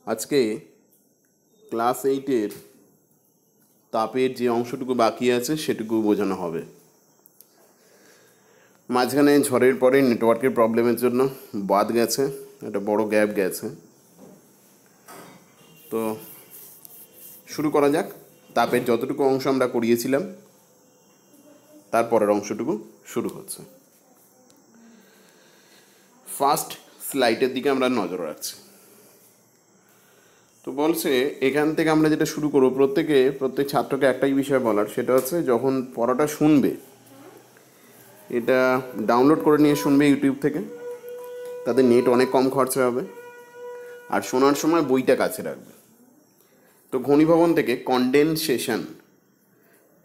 আজকে ক্লাস 8-এর তাপের যে অংশটুকু বাকি আছে সেটুকু বোঝানো হবে। মাঝখানে ঝড়ের পরে নেটওয়ার্কের প্রবলেমের জন্য বাদ গেছে, একটা বড় গ্যাপ গেছে। তো শুরু করা যাক। তাপের যতটুকু অংশ আমরা করিয়েছিলাম তারপরের অংশটুকু শুরু হচ্ছে। ফার্স্ট স্লাইডের দিকে আমরা নজর রাখছি। তো বলছে এখান থেকে আমরা যেটা শুরু করবো, প্রত্যেক ছাত্রকে একটাই বিষয় বলার, সেটা হচ্ছে যখন পড়াটা শুনবে এটা ডাউনলোড করে নিয়ে শুনবে ইউটিউব থেকে, তাদের নেট অনেক কম খরচা হবে, আর শোনার সময় বইটা কাছে রাখবে। তো ঘনীভবন থেকে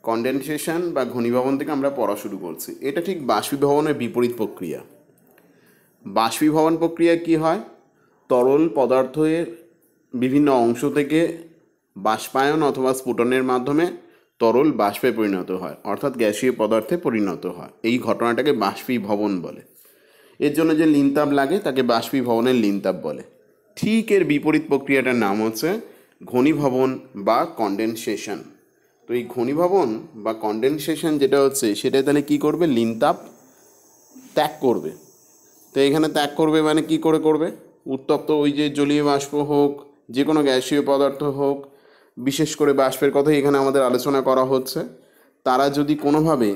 কনডেনসেশন বা ঘনীভবন থেকে আমরা পড়া শুরু করছি। এটা ঠিক বাষ্পীভবনের বিপরীত প্রক্রিয়া। বাষ্পীভবন প্রক্রিয়া কি হয়? তরল পদার্থের বিভিন্ন অংশ থেকে বাষ্পায়ন অথবা স্ফুটনের মাধ্যমে তরল বাষ্পে পরিণত হয়, অর্থাৎ গ্যাসীয় পদার্থে পরিণত হয়। এই ঘটনাটাকে বাষ্পীভবন বলে। এর জন্য যে লিনতাপ লাগে তাকে বাষ্পীভবনের লিনতাপ বলে। ঠিক এর বিপরীত প্রক্রিয়াটার নাম হচ্ছে ঘনীভবন বা কনডেনসেশন। তো এই ঘনীভবন বা কনডেনসেশন যেটা হচ্ছে সেটা তাহলে কী করবে? লিনতাপ ত্যাগ করবে। তো এখানে ত্যাগ করবে মানে কী করে করবে? উত্তপ্ত ওই যে জলীয় বাষ্প হোক, যে কোনো গ্যাসীয় পদার্থ হোক, বিশেষ করে বাষ্পের কথাই এখানে আমাদের আলোচনা করা হচ্ছে, তারা যদি কোনোভাবে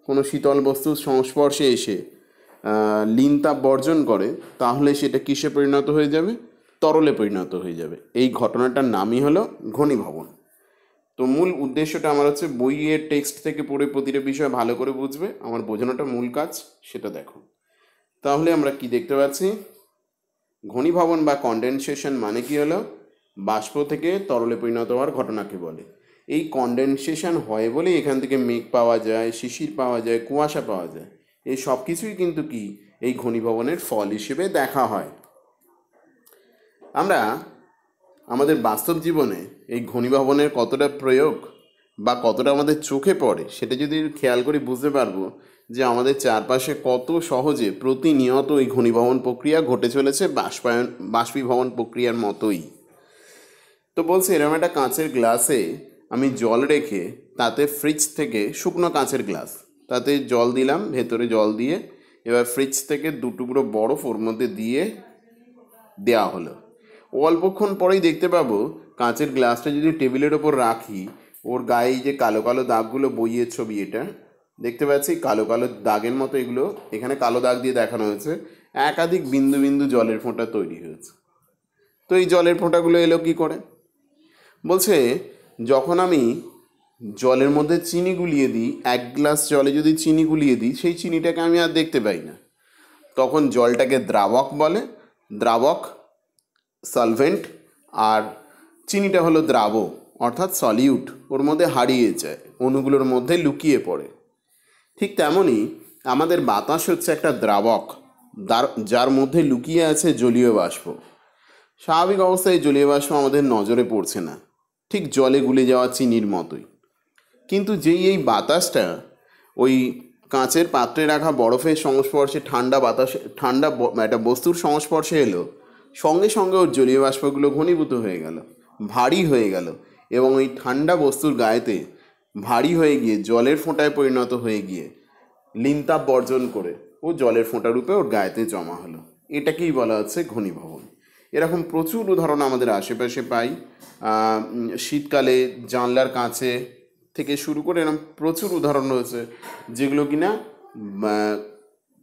কোনো শীতল বস্তুর সংস্পর্শে এসে লিনতাপ বর্জন করে, তাহলে সেটা কিসে পরিণত হয়ে যাবে? তরলে পরিণত হয়ে যাবে। এই ঘটনাটার নামই হলো ঘনীভবন। তো মূল উদ্দেশ্যটা আমার হচ্ছে বইয়ের টেক্সট থেকে পড়ে প্রতিটা বিষয় ভালো করে বুঝবে, আমার বোঝানোটা মূল কাজ, সেটা দেখো। তাহলে আমরা কি দেখতে পাচ্ছি? ঘনীভবন বা কনডেনসেশন মানে কি হলো? বাষ্প থেকে তরলে পরিণত হওয়ার ঘটনাকে বলে। এই কনডেনসেশন হয় বলেই এখান থেকে মেঘ পাওয়া যায়, শিশির পাওয়া যায়, কুয়াশা পাওয়া যায়। এই সব কিছুই কিন্তু কি এই ঘনীভবনের ফল হিসেবে দেখা হয়। আমরা আমাদের বাস্তব জীবনে এই ঘনীভবনের কতটা প্রয়োগ বা কতটা আমাদের চোখে পড়ে সেটা যদি খেয়াল করে বুঝতে পারবো যে আমাদের চারপাশে কত সহজে প্রতিনিয়ত এই ঘনীভবন প্রক্রিয়া ঘটে চলেছে বাষ্পীভবন প্রক্রিয়ার মতোই। তো বলছে এরকম একটা কাঁচের গ্লাসে আমি জল রেখে, তাতে ফ্রিজ থেকে, শুকনো কাঁচের গ্লাস, তাতে জল দিলাম, ভেতরে জল দিয়ে এবার ফ্রিজ থেকে 2 টুকরো বরফ ওর মধ্যে দিয়ে দেওয়া হলো। অল্পক্ষণ পরেই দেখতে পাবো কাঁচের গ্লাসটা যদি টেবিলের ওপর রাখি, ওর গায়ে যে কালো কালো দাগগুলো, বইয়ের ছবি এটা দেখতে পাচ্ছি, কালো কালো দাগের মতো এগুলো, এখানে কালো দাগ দিয়ে দেখানো হয়েছে, একাধিক বিন্দু বিন্দু জলের ফোঁটা তৈরি হয়েছে। তো এই জলের ফোঁটাগুলো এলো কি করে? বলছে যখন আমি জলের মধ্যে চিনি গুলিয়ে দিই, 1 গ্লাস জলে যদি চিনি গুলিয়ে দিই, সেই চিনিটাকে আমি আর দেখতে পাই না। তখন জলটাকে দ্রাবক বলে, দ্রাবক সলভেন্ট, আর চিনিটা হলো দ্রাবক অর্থাৎ সলিউট, ওর মধ্যে হারিয়ে যায়, অণুগুলোর মধ্যে লুকিয়ে পড়ে। ঠিক তেমনই আমাদের বাতাস হচ্ছে একটা দ্রাবক, যার মধ্যে লুকিয়ে আছে জলীয় বাষ্প। স্বাভাবিক অবস্থায় জলীয় বাষ্প আমাদের নজরে পড়ছে না, ঠিক জলে গুলে যাওয়া চিনির মতোই। কিন্তু যেই এই বাতাসটা ওই কাঁচের পাত্রে রাখা বরফের সংস্পর্শে, ঠান্ডা একটা বস্তুর সংস্পর্শে এলো, সঙ্গে সঙ্গে ওর জলীয় বাষ্পগুলো ঘনীভূত হয়ে গেল, ভারী হয়ে গেল, এবং ওই ঠান্ডা বস্তুর গায়েতে ভারী হয়ে গিয়ে জলের ফোঁটায় পরিণত হয়ে গিয়ে লিনতাপ বর্জন করে ও জলের ফোঁটা রূপে ওর গায়েতে জমা হলো। এটাকেই বলা হচ্ছে ঘনীভবন। এরকম প্রচুর উদাহরণ আমাদের আশেপাশে পাই। শীতকালে জানলার কাছে থেকে শুরু করে এরকম প্রচুর উদাহরণ রয়েছে যেগুলো কিনা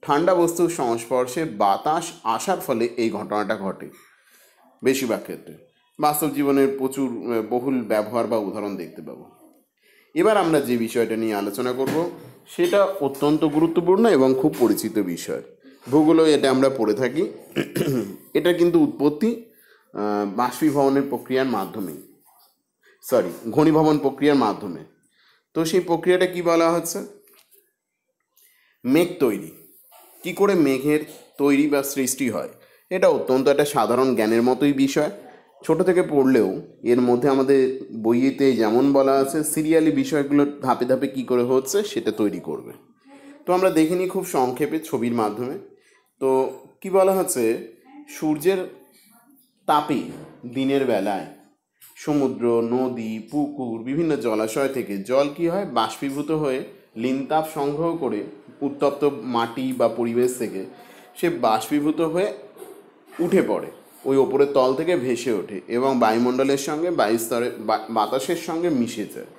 ঠান্ডা বস্তুর সংস্পর্শে বাতাস আসার ফলে এই ঘটনাটা ঘটে। বেশিরভাগ ক্ষেত্রে বাস্তব জীবনের প্রচুর বহুল ব্যবহার বা উদাহরণ দেখতে পাবো। এবার আমরা যে বিষয়টা নিয়ে আলোচনা করব সেটা অত্যন্ত গুরুত্বপূর্ণ এবং খুব পরিচিত বিষয়। ভূগোলে এটা আমরা পড়ে থাকি। এটা কিন্তু উৎপত্তি বাষ্পীভবনের প্রক্রিয়ার মাধ্যমেই, ঘনীভবন প্রক্রিয়ার মাধ্যমে। তো সেই প্রক্রিয়াটা কি বলা হচ্ছে? মেঘ তৈরি। কি করে মেঘের তৈরি বা সৃষ্টি হয়, এটা অত্যন্ত একটা সাধারণ জ্ঞানের মতোই বিষয়। ছোট থেকে পড়লেও এর মধ্যে আমাদের বইয়েতে যেমন বলা আছে, সিরিয়ালি বিষয়গুলো ধাপে ধাপে কী করে হচ্ছে সেটা তৈরি করবে। তো আমরা দেখিনি খুব সংক্ষেপে ছবির মাধ্যমে। তো কি বলা হচ্ছে, সূর্যের তাপে দিনের বেলায় সমুদ্র, নদী, পুকুর, বিভিন্ন জলাশয় থেকে জল কি হয়, বাষ্পীভূত হয়ে লিনতাপ সংগ্রহ করে উত্তপ্ত মাটি বা পরিবেশ থেকে সে বাষ্পীভূত হয়ে উঠে পড়ে, ওই ওপরের তল থেকে ভেসে ওঠে এবং বায়ুমণ্ডলের সঙ্গে বায়ুস্তরে বাতাসের সঙ্গে মিশে যায়।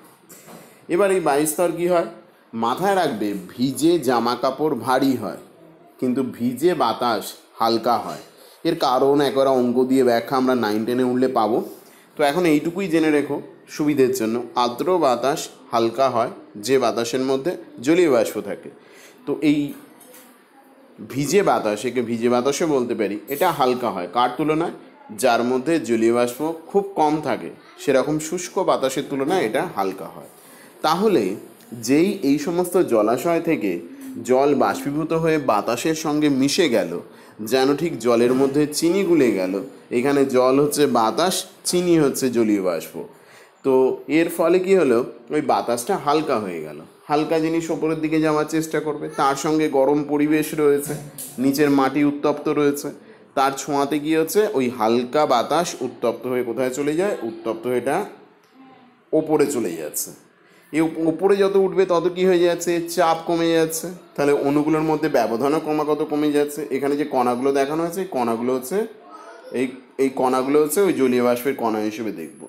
এবার এই বায়ুস্তর কী হয়, মাথায় রাখবে ভিজে জামা কাপড় ভারী হয় কিন্তু ভিজে বাতাস হালকা হয়। এর কারণ একবার অঙ্ক দিয়ে ব্যাখ্যা আমরা 9-10 উঠলে পাবো। তো এখন এইটুকুই জেনে রেখো সুবিধের জন্য, আর্দ্র বাতাস হালকা হয় যে বাতাসের মধ্যে জলীয় বাষ্প থাকে। তো এই ভিজে বাতাস, একে ভিজে বাতাসও বলতে পারি, এটা হালকা হয় কার তুলনায়, যার মধ্যে জলীয় বাষ্প খুব কম থাকে সেরকম শুষ্ক বাতাসের তুলনায় এটা হালকা হয়। তাহলে যেই এই সমস্ত জলাশয় থেকে জল বাষ্পীভূত হয়ে বাতাসের সঙ্গে মিশে গেল, যেন ঠিক জলের মধ্যে চিনি গুলে গেল, এখানে জল হচ্ছে বাতাস, চিনি হচ্ছে জলীয় বাষ্প। তো এর ফলে কি হলো, ওই বাতাসটা হালকা হয়ে গেল, হালকা জিনিস ওপরের দিকে যাওয়ার চেষ্টা করবে, তার সঙ্গে গরম পরিবেশ রয়েছে, নিচের মাটি উত্তপ্ত রয়েছে, তার ছোঁয়াতে কি হচ্ছে, ওই হালকা বাতাস উত্তপ্ত হয়ে কোথায় চলে যায়, উত্তপ্ত হয়ে এটা ওপরে চলে যাচ্ছে। এই ওপরে যত উঠবে তত কি হয়ে যাচ্ছে, চাপ কমে যাচ্ছে, তাহলে অণুগুলোর মধ্যে ব্যবধানও ক্রমাগত কমে যাচ্ছে। এখানে যে কণাগুলো দেখানো হয়েছে এই কণাগুলো হচ্ছে এই কণাগুলো হচ্ছে ওই জলীয় বাষ্পের কণা হিসেবে দেখব।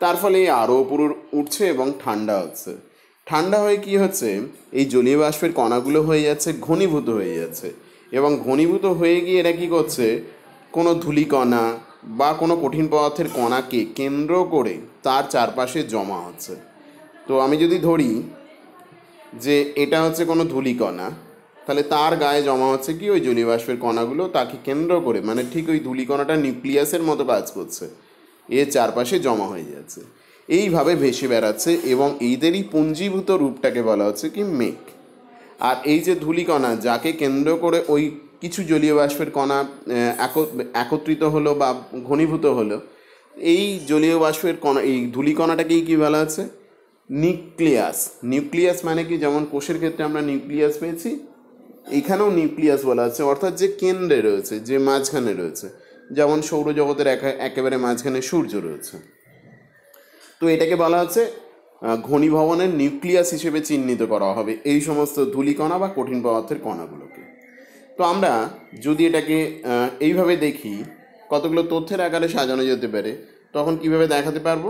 তার ফলে এই আরও উপরে উঠছে এবং ঠান্ডা হচ্ছে। ঠান্ডা হয়ে কি হচ্ছে, এই জলীয় বাষ্পের কণাগুলো হয়ে যাচ্ছে ঘনীভূত হয়ে যাচ্ছে, এবং ঘনীভূত হয়ে গিয়ে এরা কী করছে, কোনো ধূলিকণা বা কোনো কঠিন পদার্থের কণাকে কেন্দ্র করে তার চারপাশে জমা হচ্ছে। তো আমি যদি ধরি যে এটা হচ্ছে কোনো ধূলিকণা, তাহলে তার গায়ে জমা হচ্ছে কি ওই জলীয় বাষ্পের কণাগুলো, তাকে কেন্দ্র করে, মানে ঠিক ওই ধূলিকণাটা নিউক্লিয়াসের মতো কাজ করছে, এর চারপাশে জমা হয়ে যাচ্ছে, এইভাবে ভেসে বেড়াচ্ছে, এবং এইদেরই পুঞ্জীভূত রূপটাকে বলা হচ্ছে কি মেঘ। আর এই যে ধূলিকণা, যাকে কেন্দ্র করে ওই কিছু জলীয় বাষ্পের কণা একত্রিত হলো বা ঘনীভূত হলো, এই জলীয় বাষ্পের কণা, এই ধূলিকণাটাকেই কী বলা হচ্ছে, নিউক্লিয়াস। নিউক্লিয়াস মানে কি, যেমন কোষের ক্ষেত্রে আমরা নিউক্লিয়াস পেয়েছি, এখানেও নিউক্লিয়াস বলা হচ্ছে, অর্থাৎ যে কেন্দ্রে রয়েছে, যে মাঝখানে রয়েছে, যেমন সৌরজগতের একেবারে মাঝখানে সূর্য রয়েছে। তো এটাকে বলা হচ্ছে ঘনীভবনের নিউক্লিয়াস হিসেবে চিহ্নিত করা হবে এই সমস্ত ধূলিকণা বা কঠিন পদার্থের কণাগুলোকে। তো আমরা যদি এটাকে এইভাবে দেখি, কতগুলো তথ্যের আকারে সাজানো যেতে পারে, তখন কিভাবে দেখাতে পারবো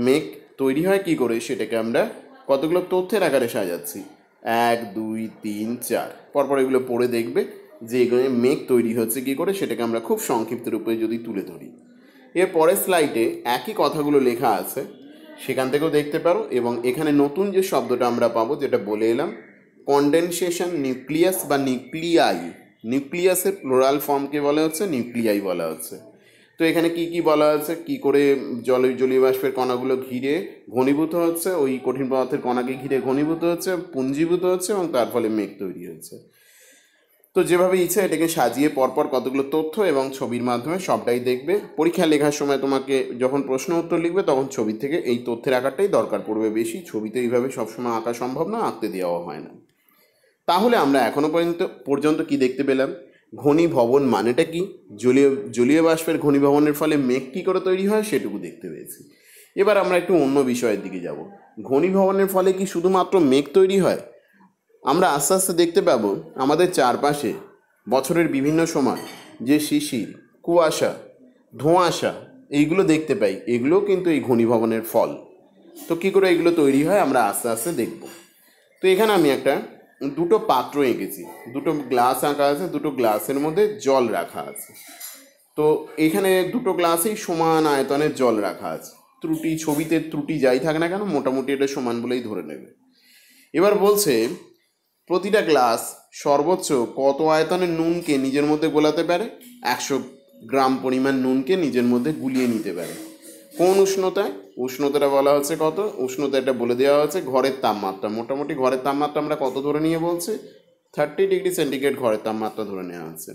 মেঘ তৈরি হয় কি করে, সেটাকে আমরা কতগুলো তথ্যের আকারে সাজাচ্ছি, 1 2 3 4, পরপর এগুলো পড়ে দেখবে যে এগুলো মেঘ তৈরি হচ্ছে কি করে, সেটাকে আমরা খুব সংক্ষিপ্ত রূপে যদি তুলে ধরি। এর পরের স্লাইডে একই কথাগুলো লেখা আছে, সেখান থেকেও দেখতে পারো। এবং এখানে নতুন যে শব্দটা আমরা পাবো, যেটা বলে এলাম, কনডেনসেশন নিউক্লিয়াস বা নিউক্লিয়াই, নিউক্লিয়াসের প্লোরাল ফর্মকে বলা হচ্ছে নিউক্লিয়াই বলা হচ্ছে। তো এখানে কি কি বলা আছে, কি করে জলীয় বাষ্পের কণাগুলো ঘিরে ঘনীভূত হচ্ছে, ওই কঠিন পদার্থের কণাকে ঘিরে ঘনীভূত হচ্ছে, পুঞ্জীভূত হচ্ছে, এবং তার ফলে মেঘ তৈরি হচ্ছে। তো যেভাবে ইচ্ছা এটাকে সাজিয়ে পরপর কতগুলো তথ্য এবং ছবির মাধ্যমে সবটাই দেখবে। পরীক্ষা লেখার সময় তোমাকে যখন প্রশ্ন উত্তর লিখবে, তখন ছবি থেকে এই তথ্যের আকারটাই দরকার পড়বে বেশি, ছবিতে এইভাবে সবসময় আঁকা সম্ভব না, আঁকতে দেওয়া হয় না। তাহলে আমরা এখনো পর্যন্ত কি দেখতে পেলাম, ঘনীভবন মানেটা কি, জলীয় বাষ্পের ঘনীভবনের ফলে মেঘ কী করে তৈরি হয় সেটুকু দেখতে পেয়েছি। এবার আমরা একটু অন্য বিষয়ের দিকে যাব। ঘনীভবনের ফলে কি শুধুমাত্র মেঘ তৈরি হয়? আমরা আস্তে আস্তে দেখতে পাবো আমাদের চারপাশে বছরের বিভিন্ন সময় যে শিশির, কুয়াশা, ধোঁয়াশা এইগুলো দেখতে পাই, এগুলোও কিন্তু এই ঘনীভবনের ফল। তো কী করে এগুলো তৈরি হয় আমরা আস্তে আস্তে দেখব। তো এখানে আমি দুটো পাত্র এঁকেছি, দুটো গ্লাস আঁকা আছে, দুটো গ্লাসের মধ্যে জল রাখা আছে। তো এখানে দুটো গ্লাসেই সমান আয়তনের জল রাখা আছে, ছবিতে ত্রুটি যাই থাকে না কেন, মোটামুটি এটা সমান বলেই ধরে নেবে। এবার বলছে প্রতিটা গ্লাস সর্বোচ্চ কত আয়তনের নুনকে নিজের মধ্যে গোলাতে পারে, 100 গ্রাম পরিমাণ নুনকে নিজের মধ্যে গুলিয়ে নিতে পারে। কোন উষ্ণতায়? উষ্ণতাটা বলা হচ্ছে কত, উষ্ণতাটা বলে দেওয়া হচ্ছে ঘরের তাপমাত্রা। মোটামুটি ঘরের তাপমাত্রা আমরা কত ধরে নিয়ে বলছি, 30 ডিগ্রি সেন্টিগ্রেড ঘরের তাপমাত্রা ধরে নেওয়া হচ্ছে।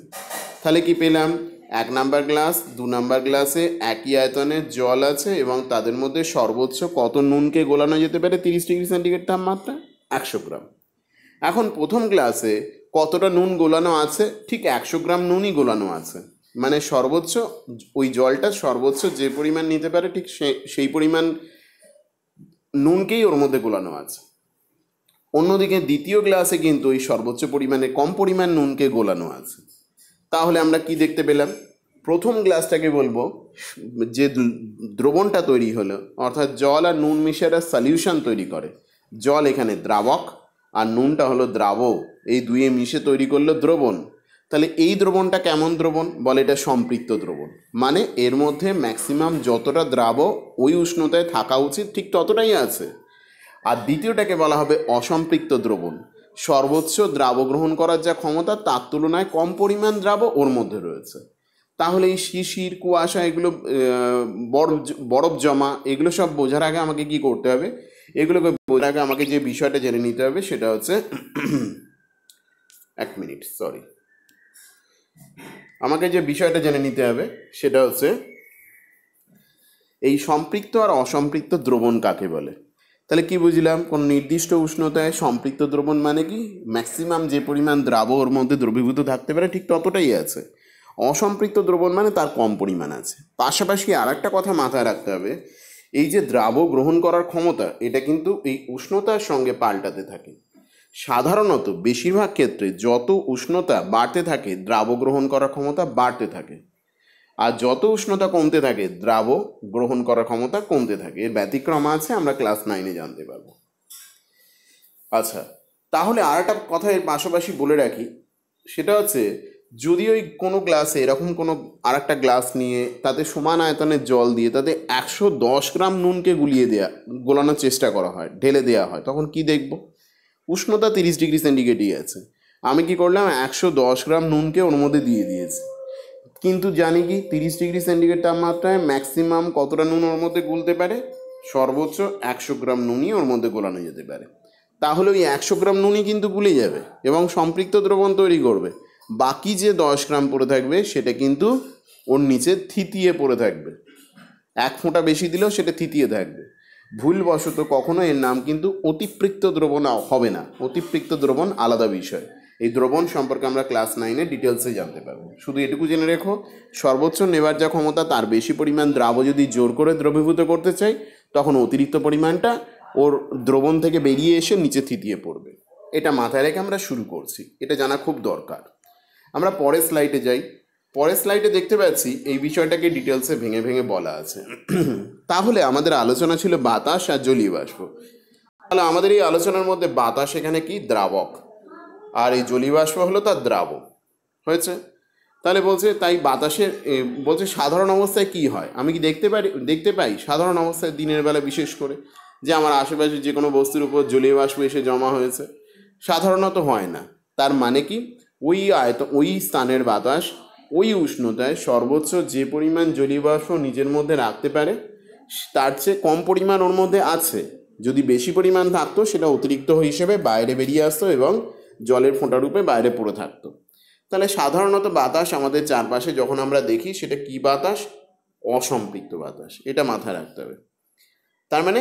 তাহলে কি পেলাম, 1 নাম্বার গ্লাস 2 নাম্বার গ্লাসে একই আয়তনের জল আছে এবং তাদের মধ্যে সর্বোচ্চ কত নুনকে গোলানো যেতে পারে 30 ডিগ্রি সেন্টিগ্রেড তাপমাত্রা, 100 গ্রাম। এখন প্রথম গ্লাসে কতটা নুন গোলানো আছে, ঠিক 100 গ্রাম নুনই গোলানো আছে। মানে সর্বোচ্চ ওই জলটা সর্বোচ্চ যে পরিমাণ নিতে পারে ঠিক সেই পরিমাণ নুনকেই ওর মধ্যে গোলানো আছে। অন্যদিকে দ্বিতীয় গ্লাসে কিন্তু ওই সর্বোচ্চ পরিমাণে কম পরিমাণ নুনকে গোলানো আছে। তাহলে আমরা কি দেখতে পেলাম? প্রথম গ্লাসটাকে বলবো যে দ্রবণটা তৈরি হলো, অর্থাৎ জল আর নুন মিশে একটা সলিউশন তৈরি করে। জল এখানে দ্রাবক আর নুনটা হলো দ্রাবক, এই দুয়ে মিশে তৈরি করলো দ্রবণ। তাহলে এই দ্রবণটা কেমন দ্রবণ? বলে এটা সম্পৃক্ত দ্রবণ। মানে এর মধ্যে ম্যাক্সিমাম যতটা দ্রাব ওই উষ্ণতায় থাকা উচিত ঠিক ততটাই আছে। আর দ্বিতীয়টাকে বলা হবে অসম্পৃক্ত দ্রবণ। সর্বোচ্চ দ্রাব গ্রহণ করার যা ক্ষমতা তার তুলনায় কম পরিমাণ দ্রাব ওর মধ্যে রয়েছে। তাহলে এই শিশির, কুয়াশা, এগুলো বরফ জমা, এগুলো সব বোঝার আগে আমাকে কি করতে হবে? এগুলোকে বোঝার আগে আমাকে যে বিষয়টা জেনে নিতে হবে সেটা হচ্ছে এক মিনিট, সরি, আমাকে যে বিষয়টা জেনে নিতে হবে সেটা হচ্ছে এই সম্পৃক্ত আর অসম্পৃক্ত দ্রবণ কাকে বলে। তাহলে কি বুঝলাম? কোন নির্দিষ্ট উষ্ণতায় সম্পৃক্ত দ্রবণ মানে কি ম্যাক্সিমাম যে পরিমাণ দ্রাব ওর মধ্যে দ্রবীভূত থাকতে পারে ঠিক ততটাই আছে। অসম্পৃক্ত দ্রবণ মানে তার কম পরিমাণ আছে। পাশাপাশি আর একটা কথা মাথায় রাখতে হবে, এই যে দ্রাব গ্রহণ করার ক্ষমতা এটা কিন্তু এই উষ্ণতার সঙ্গে পাল্টাতে থাকে। সাধারণত বেশিরভাগ ক্ষেত্রে যত উষ্ণতা বাড়তে থাকে দ্রাব গ্রহণ করার ক্ষমতা বাড়তে থাকে, আর যত উষ্ণতা কমতে থাকে দ্রাব গ্রহণ করার ক্ষমতা কমতে থাকে। এর ব্যতিক্রম আছে, আমরা ক্লাস 9-এ জানতে পারবো। আচ্ছা, তাহলে আর একটা কথা এর পাশাপাশি বলে রাখি, সেটা হচ্ছে যদি ওই কোনো গ্লাসে এরকম কোনো আর একটা গ্লাস নিয়ে তাতে সমান আয়তনের জল দিয়ে তাতে 110 গ্রাম নুনকে গোলানোর চেষ্টা করা হয়, ঢেলে দেওয়া হয়, তখন কি দেখব? উষ্ণতা 30 ডিগ্রি সেন্টিগ্রেডই আছে। আমি কি করলাম? 110 গ্রাম নুনকে ওর মধ্যে দিয়ে দিয়েছি, কিন্তু জানি কি 30 ডিগ্রি সেন্টিগ্রেড তাপমাত্রায় ম্যাক্সিমাম কতটা নুন ওর মধ্যে গুলতে পারে? সর্বোচ্চ 100 গ্রাম নুনই ওর মধ্যে গোলানো যেতে পারে। তাহলে ওই 100 গ্রাম নুনই কিন্তু গুলে যাবে এবং সম্পৃক্ত দ্রবণ তৈরি করবে। বাকি যে 10 গ্রাম পড়ে থাকবে সেটা কিন্তু ওর নিচে থিতিয়ে পড়ে থাকবে। এক ফোঁটা বেশি দিলেও সেটা থিতিয়ে থাকবে। ভুলবশত কখনো এর নাম কিন্তু অতিপৃক্ত দ্রবণ হবে না। অতিপৃক্ত দ্রবণ আলাদা বিষয়। এই দ্রবণ সম্পর্কে আমরা ক্লাস 9-এ ডিটেলসে জানতে পারবো। শুধু এটুকু জেনে রেখো, সর্বোচ্চ নেবার যা ক্ষমতা তার বেশি পরিমাণ দ্রাব যদি জোর করে দ্রবীভূত করতে চাই তখন অতিরিক্ত পরিমাণটা ওর দ্রবণ থেকে বেরিয়ে এসে নিচে থিতিয়ে পড়বে। এটা মাথায় রেখে আমরা শুরু করছি, এটা জানা খুব দরকার। আমরা পরের স্লাইডে যাই। পরের স্লাইডে দেখতে পাচ্ছি এই বিষয়টাকে ডিটেলসে ভেঙে ভেঙে বলা আছে। তাহলে আমাদের আলোচনা ছিল বাতাস আর জলীয় বাষ্প। তাহলে আমাদের এই আলোচনার মধ্যে বাতাস এখানে কি দ্রাবক, আর এই জলীয় বাষ্প হলো তার দ্রাবক হয়েছে। তাহলে বলছে তাই বাতাসের বলছে সাধারণ অবস্থায় কি হয়? আমি কি দেখতে পাই সাধারণ অবস্থায় দিনের বেলা বিশেষ করে যে আমার আশেপাশে যে কোনো বস্তুর উপর জলীয় বাষ্প এসে জমা হয়েছে? সাধারণত হয় না। তার মানে কি ওই স্থানের বাতাস ওই উষ্ণতায় সর্বোচ্চ যে পরিমাণ জলীয় বাষ্প নিজের মধ্যে রাখতে পারে তার চেয়ে কম পরিমাণ ওর মধ্যে আছে। যদি বেশি পরিমাণ থাকতো সেটা অতিরিক্ত হিসেবে বাইরে বেরিয়ে আসতো এবং জলের ফোঁটা রূপে বাইরে পড়ে থাকতো। তাহলে সাধারণত বাতাস আমাদের চারপাশে যখন আমরা দেখি সেটা কি বাতাস? অসম্পৃক্ত বাতাস। এটা মাথায় রাখতে হবে। তার মানে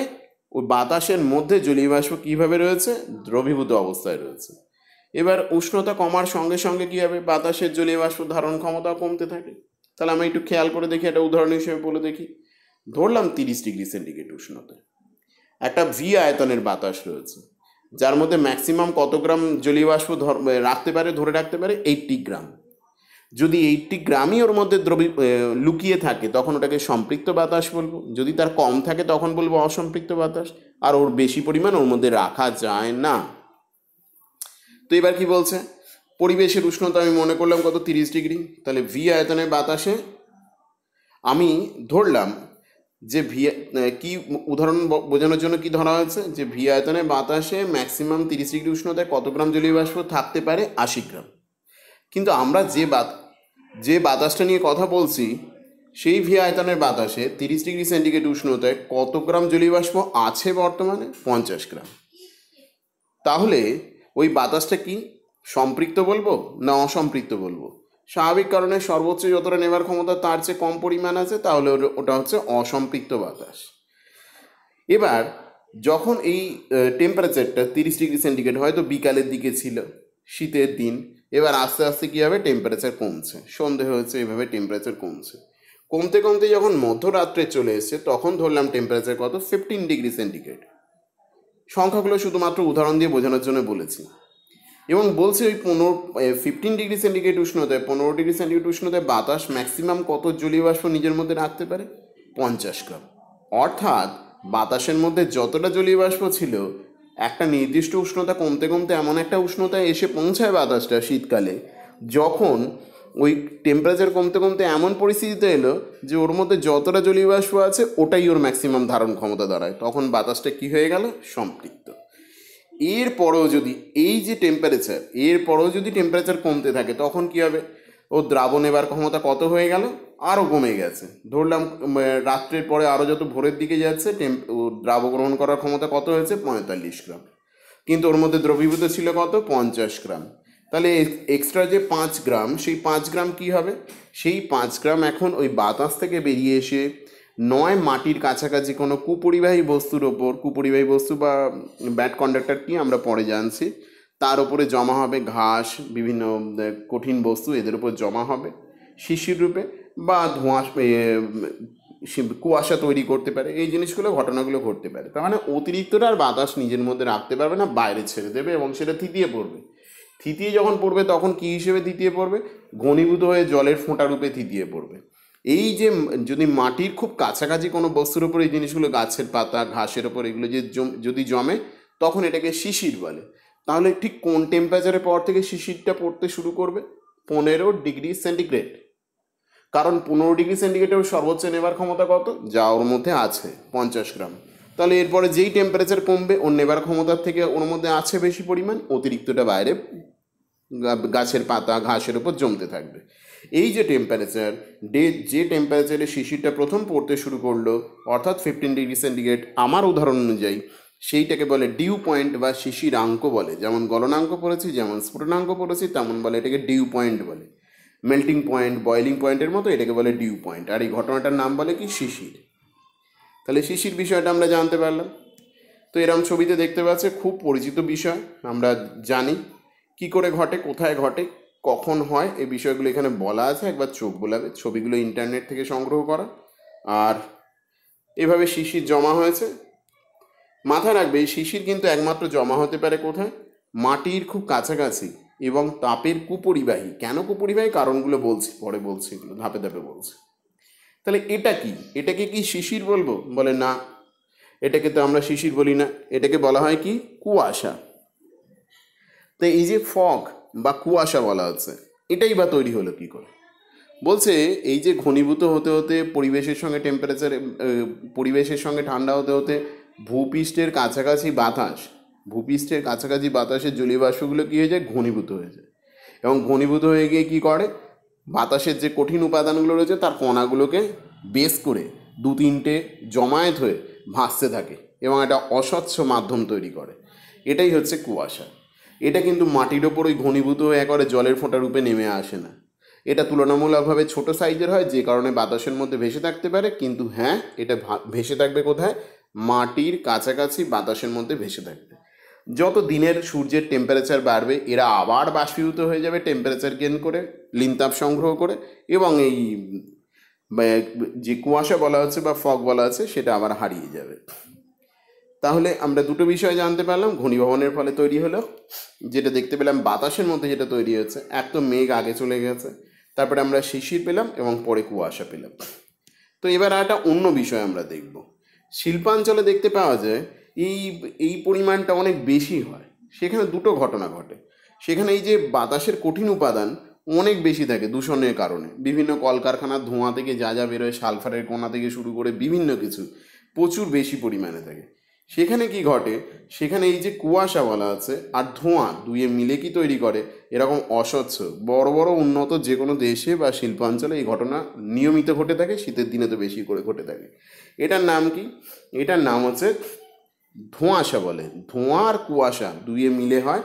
ওই বাতাসের মধ্যে জলীয় বাষ্প কীভাবে রয়েছে? দ্রবীভূত অবস্থায় রয়েছে। এবার উষ্ণতা কমার সঙ্গে সঙ্গে কী হবে? বাতাসের জলীয় বাষ্প ধারণ ক্ষমতাও কমতে থাকে। তাহলে আমি একটু খেয়াল করে দেখি, একটা উদাহরণ হিসেবে বলে দেখি। ধরলাম 30 ডিগ্রি সেন্টিগ্রেড উষ্ণতায় একটা ভি আয়তনের বাতাস রয়েছে, যার মধ্যে ম্যাক্সিমাম কত গ্রাম জলীয় বাষ্প ধরে রাখতে পারে 80 গ্রাম। যদি 80 গ্রামই ওর মধ্যে লুকিয়ে থাকে তখন ওটাকে সম্পৃক্ত বাতাস বলবো। যদি তার কম থাকে তখন বলবো অসম্পৃক্ত বাতাস। আর ওর বেশি পরিমাণ ওর মধ্যে রাখা যায় না। তো এবার কি বলছে? পরিবেশের উষ্ণতা আমি মনে করলাম কত? 30 ডিগ্রি। তাহলে ভি আয়তনের বাতাসে আমি ধরলাম যে কি উদাহরণ বোঝানোর জন্য কি ধরা হয়েছে যে ভি আয়তনের বাতাসে ম্যাক্সিমাম 30 ডিগ্রি উষ্ণতায় কত গ্রাম জলীয় বাষ্প থাকতে পারে? 80 গ্রাম। কিন্তু আমরা যে বাতাসটা নিয়ে কথা বলছি সেই ভি আয়তনের বাতাসে 30 ডিগ্রি সেন্টিগ্রেড উষ্ণতায় কত গ্রাম জলীয় বাষ্প আছে বর্তমানে? 50 গ্রাম। তাহলে ওই বাতাসটা কি সম্পৃক্ত বলবো না অসম্পৃক্ত বলবো? স্বাভাবিক কারণে সর্বোচ্চ যতটা নেবার ক্ষমতা তার চেয়ে কম পরিমাণ আছে, তাহলে ওটা হচ্ছে অসম্পৃক্ত বাতাস। এবার যখন এই টেম্পারেচারটা 30 ডিগ্রি সেন্টিগ্রেড হয়তো বিকালের দিকে ছিল, শীতের দিন, এবার আস্তে আস্তে কী হবে, টেম্পারেচার কমছে, সন্ধে হয়েছে, এভাবে টেম্পারেচার কমছে। কমতে কমতে যখন মধ্যরাত্রে চলে এসছে তখন ধরলাম টেম্পারেচার কত, 15 ডিগ্রি সেন্টিগ্রেড। সংখ্যাগুলো শুধুমাত্র উদাহরণ দিয়ে বোঝানোর জন্য বলেছি। এবং বলছে ওই 15 ডিগ্রি সেন্টিগ্রেড উষ্ণতায়, 15 ডিগ্রি সেন্টিগ্রেড উষ্ণতায় বাতাস ম্যাক্সিমাম কত জলীয় বাষ্প নিজের মধ্যে রাখতে পারে, 50 গ্রাম। অর্থাৎ বাতাসের মধ্যে যতটা জলীয় বাষ্প ছিল, একটা নির্দিষ্ট উষ্ণতা কমতে কমতে এমন একটা উষ্ণতায় এসে পৌঁছায় বাতাসটা শীতকালে, যখন ওই টেম্পারেচার কমতে কমতে এমন পরিস্থিতিতে এলো যে ওর মধ্যে যতটা জলীয় বাষ্প আছে ওটাই ওর ম্যাক্সিমাম ধারণ ক্ষমতা দাঁড়ায়। তখন বাতাসটা কী হয়ে গেল, সম্পৃক্ত। এরপরেও যদি এই যে টেম্পারেচার, এরপরেও যদি টেম্পারেচার কমতে থাকে তখন কী হবে, ও দ্রাবণ নেবার ক্ষমতা কত হয়ে গেল, আরও কমে গেছে। ধরলাম রাত্রের পরে আরও যত ভোরের দিকে যাচ্ছে দ্রাব গ্রহণ করার ক্ষমতা কত হয়েছে, 45 গ্রাম। কিন্তু ওর মধ্যে দ্রবীভূত ছিল কত, 50 গ্রাম। তাহলে এক্সট্রা যে 5 গ্রাম, সেই 5 গ্রাম কী হবে, সেই 5 গ্রাম এখন ওই বাতাস থেকে বেরিয়ে এসে নয় মাটির কাছাকাছি কোনো কুপরিবাহী বস্তুর ওপর, কুপরিবাহী বস্তু বা ব্যাড কন্ডাক্টর কি আমরা পরে জানছি, তার উপরে জমা হবে ঘাস, বিভিন্ন কঠিন বস্তু এদের উপর জমা হবে শিশির রূপে, বা কুয়াশা তৈরি করতে পারে। এই জিনিসগুলো, ঘটনাগুলো ঘটতে পারে। তার মানে অতিরিক্তটা আর বাতাস নিজের মধ্যে রাখতে পারবে না, বাইরে ছেড়ে দেবে এবং সেটা থিতিয়ে পড়বে। থিতিয়ে যখন পড়বে তখন কী হিসেবে থিতিয়ে পড়বে, ঘনীভূত হয়ে জলের ফোঁটা রূপে থিতিয়ে পড়বে। এই যে যদি মাটির খুব কাছাকাছি কোনো বস্তুর ওপর এই জিনিসগুলো, গাছের পাতা, ঘাসের ওপর এগুলো যে যদি জমে, তখন এটাকে শিশির বলে। তাহলে ঠিক কোন টেম্পারেচারের পর থেকে শিশিরটা পড়তে শুরু করবে, 15 ডিগ্রি সেন্টিগ্রেড। কারণ 15 ডিগ্রি সেন্টিগ্রেডের সর্বোচ্চ নেবার ক্ষমতা কত, যা ওর মধ্যে আছে, 50 গ্রাম। তাহলে এরপরে যেই টেম্পারেচার কমবে, ওর নেবার ক্ষমতার থেকে ওর মধ্যে আছে বেশি পরিমাণ, অতিরিক্তটা বাইরে গাছের পাতা, ঘাসের উপর জমতে থাকবে। এই যে টেম্পারেচার, যে টেম্পারেচারে শিশিরটা প্রথম পড়তে শুরু করলো, অর্থাৎ 15 ডিগ্রি সেন্টিগ্রেড, আমার উদাহরণ অনুযায়ী সেইটাকে বলে ডিউ পয়েন্ট বা শিশিরাঙ্ক বলে। যেমন গলনাঙ্ক পড়েছি, যেমন স্ফুটনাঙ্ক পড়েছি, তেমন বলে এটাকে ডিউ পয়েন্ট বলে। মেল্টিং পয়েন্ট, বয়েলিং পয়েন্টের মতো এটাকে বলে ডিউ পয়েন্ট। আর এই ঘটনাটার নাম বলে কি, শিশির। তাহলে শিশির বিষয়টা আমরা জানতে পারলাম। তো এরম ছবিতে দেখতে পাচ্ছে, খুব পরিচিত বিষয়, আমরা জানি কি করে ঘটে, কোথায় ঘটে, কখন হয়, এই বিষয়গুলো এখানে বলা আছে। একবার চোখ বোলাবে, ছবিগুলো ইন্টারনেট থেকে সংগ্রহ করা। আর এভাবে শিশির জমা হয়েছে। মাথায় রাখবে, এই শিশির কিন্তু একমাত্র জমা হতে পারে কোথায়, মাটির খুব কাছাকাছি এবং তাপের কুপরিবাহী। কেন কুপরিবাহী, কারণগুলো বলছি, পরে বলছি, এগুলো ধাপে ধাপে বলছি। তাহলে এটা কি, এটাকে কি শিশির বলবো, বলে না, এটাকে তো আমরা শিশির বলি না, এটাকে বলা হয় কি, কুয়াশা। তো এই যে ফগ বা কুয়াশা বলা হচ্ছে, এটাই বা তৈরি হলো কি করে, বলছে এই যে ঘনীভূত হতে হতে পরিবেশের সঙ্গে টেম্পারেচার, পরিবেশের সঙ্গে ঠান্ডা হতে হতে ভূপৃষ্ঠের কাছাকাছি বাতাস, ভূপৃষ্ঠের কাছাকাছি বাতাসের জলীয় বাষ্পগুলো কী হয়ে যায়, ঘনীভূত হয়ে যায়। এবং ঘনীভূত হয়ে গিয়ে কী করে, বাতাসের যে কঠিন উপাদানগুলো রয়েছে তার কণাগুলোকে বেশ করে 2-3টে জমায়েত হয়ে ভাসতে থাকে এবং একটা অস্বচ্ছ মাধ্যম তৈরি করে। এটাই হচ্ছে কুয়াশা। এটা কিন্তু মাটির ওপর ওই ঘনীভূত হয়ে একবারে জলের ফোঁটা রূপে নেমে আসে না। এটা তুলনামূলকভাবে ছোট সাইজের হয়, যে কারণে বাতাসের মধ্যে ভেসে থাকতে পারে। কিন্তু হ্যাঁ, এটা ভেসে থাকবে কোথায়, মাটির কাছাকাছি বাতাসের মধ্যে ভেসে থাকবে। যত দিনের সূর্যের টেম্পারেচার বাড়বে, এরা আবার বাষ্পীভূত হয়ে যাবে টেম্পারেচার গেইন করে, লিনতাপ সংগ্রহ করে, এবং এই যে কুয়াশা বলা হচ্ছে বা ফগ বলা হচ্ছে সেটা আবার হারিয়ে যাবে। তাহলে আমরা দুটো বিষয় জানতে পারলাম। ঘনীভবনের ফলে তৈরি হলো, যেটা দেখতে পেলাম বাতাসের মধ্যে যেটা তৈরি হচ্ছে, এক তো মেঘ আগে চলে গেছে, তারপরে আমরা শিশির পেলাম এবং পরে কুয়াশা পেলাম। তো এবার একটা অন্য বিষয় আমরা দেখব। শিল্পাঞ্চলে দেখতে পাওয়া যায় এই পরিমাণটা অনেক বেশি হয়। সেখানে দুটো ঘটনা ঘটে। সেখানে এই যে বাতাসের কঠিন উপাদান অনেক বেশি থাকে দূষণের কারণে, বিভিন্ন কলকারখানার ধোঁয়া থেকে যা যা বেরোয়, সালফারের কণা থেকে শুরু করে বিভিন্ন কিছু প্রচুর বেশি পরিমাণে থাকে। সেখানে কি ঘটে, সেখানে এই যে কুয়াশা বলা আছে আর ধোঁয়া দুইয়ে মিলে কি তৈরি করে, এরকম অস্বচ্ছ বড় বড় উন্নত যে কোনো দেশে বা শিল্পাঞ্চলে এই ঘটনা নিয়মিত ঘটে থাকে, শীতের দিনে তো বেশি করে ঘটে থাকে। এটার নাম কি, এটার নাম হচ্ছে ধোঁয়াশা বলে। ধোঁয়া আর কুয়াশা দুইয়ে মিলে হয়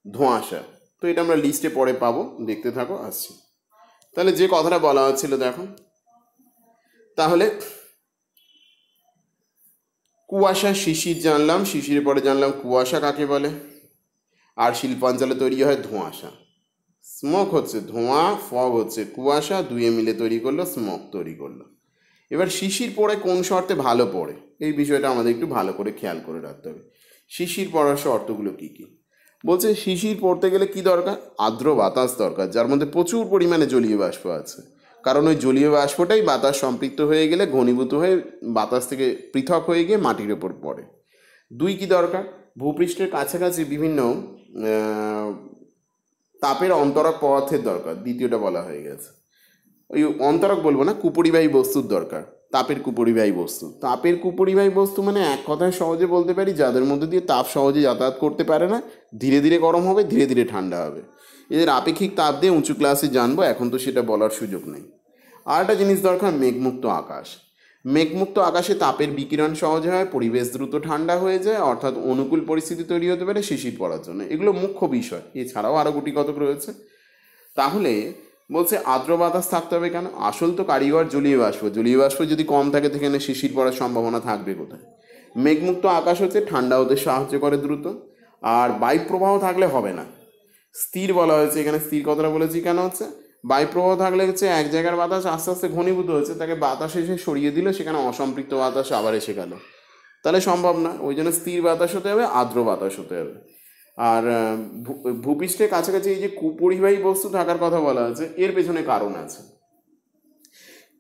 ধোঁয়াশা। তো এটা আমরা লিস্টে পরে পাবো, দেখতে থাকো, আসছি। তাহলে যে কথাটা বলা হচ্ছিল দেখো, তাহলে কুয়াশা শিশির জানলাম, শিশিরের পরে জানলাম কুয়াশা কাকে বলে, আর শিল্পাঞ্চলে তৈরি হয় ধোঁয়াশা। স্মোক হচ্ছে ধোঁয়া, ফগ হচ্ছে কুয়াশা, দুয়ে মিলে তৈরি করলো স্মোক তৈরি করলো। এবার শিশির পড়ে কোন শর্তে ভালো পড়ে, এই বিষয়টা আমাদের একটু ভালো করে খেয়াল করে রাখতে হবে। শিশির পড়ার শর্তগুলো কী কী? বলছে শিশির পড়তে গেলে কি দরকার? আর্দ্র বাতাস দরকার, যার মধ্যে প্রচুর পরিমাণে জলীয় বাষ্প আছে। কারণ ওই জলীয় বাষ্পটাই বাতাস সম্পৃক্ত হয়ে গেলে ঘনীভূত হয়ে বাতাস থেকে পৃথক হয়ে গিয়ে মাটির ওপর পড়ে। দুই কি দরকার? ভূপৃষ্ঠের কাছাকাছি বিভিন্ন তাপের অন্তরক পদার্থের দরকার, দ্বিতীয়টা বলা হয়ে গেছে। ওই অন্তরক বলবো না, কুপরিবাহী বস্তুর দরকার, তাপের কুপরিবাহী বস্তু। তাপের কুপরিবাহী বস্তু মানে এক কথায় সহজে বলতে পারি যাদের মধ্যে দিয়ে তাপ সহজে যাতায়াত করতে পারে না, ধীরে ধীরে গরম হবে, ধীরে ধীরে ঠান্ডা হবে। এদের আপেক্ষিক তাপ দিয়ে উঁচু ক্লাসে জানবো, এখন তো সেটা বলার সুযোগ নেই। আর একটা জিনিস দরকার, মেঘমুক্ত আকাশ। মেঘমুক্ত আকাশে তাপের বিকিরণ সহজে হয়, পরিবেশ দ্রুত ঠান্ডা হয়ে যায়, অর্থাৎ অনুকূল পরিস্থিতি তৈরি হতে পারে শিশির পড়ার জন্য। এগুলো মুখ্য বিষয়, এছাড়াও আরও গুটি কতক রয়েছে। তাহলে বলছে আর্দ্র বাতাস থাকতে হবে কেন? আসল তো কারিগর জলীয় বাষ্প, জলীয় বাষ্প যদি কম থাকে সেখানে শিশির পড়ার সম্ভাবনা থাকবে কোথায়? মেঘমুক্ত আকাশ হচ্ছে ঠান্ডা হতে সাহায্য করে দ্রুত, আর বায়ু প্রবাহ থাকলে হবে না। স্থির বলা হয়েছে, এখানে স্থির কথাটা বলেছি কেন হচ্ছে? বায়ু প্রবাহ থাকলে হচ্ছে এক জায়গার বাতাস আস্তে আস্তে ঘনীভূত হচ্ছে, তাকে বাতাস এসে সরিয়ে দিল, সেখানে অসম্পৃক্ত বাতাস আবার এসে গেল, তাহলে সম্ভব না। ওই জন্য স্থির বাতাস হতে হবে, আর্দ্র বাতাস হতে হবে। আর ভূপৃষ্ঠের কাছাকাছি এই যে কুপরিবাহী বস্তু থাকার কথা বলা আছে, এর পেছনে কারণ আছে।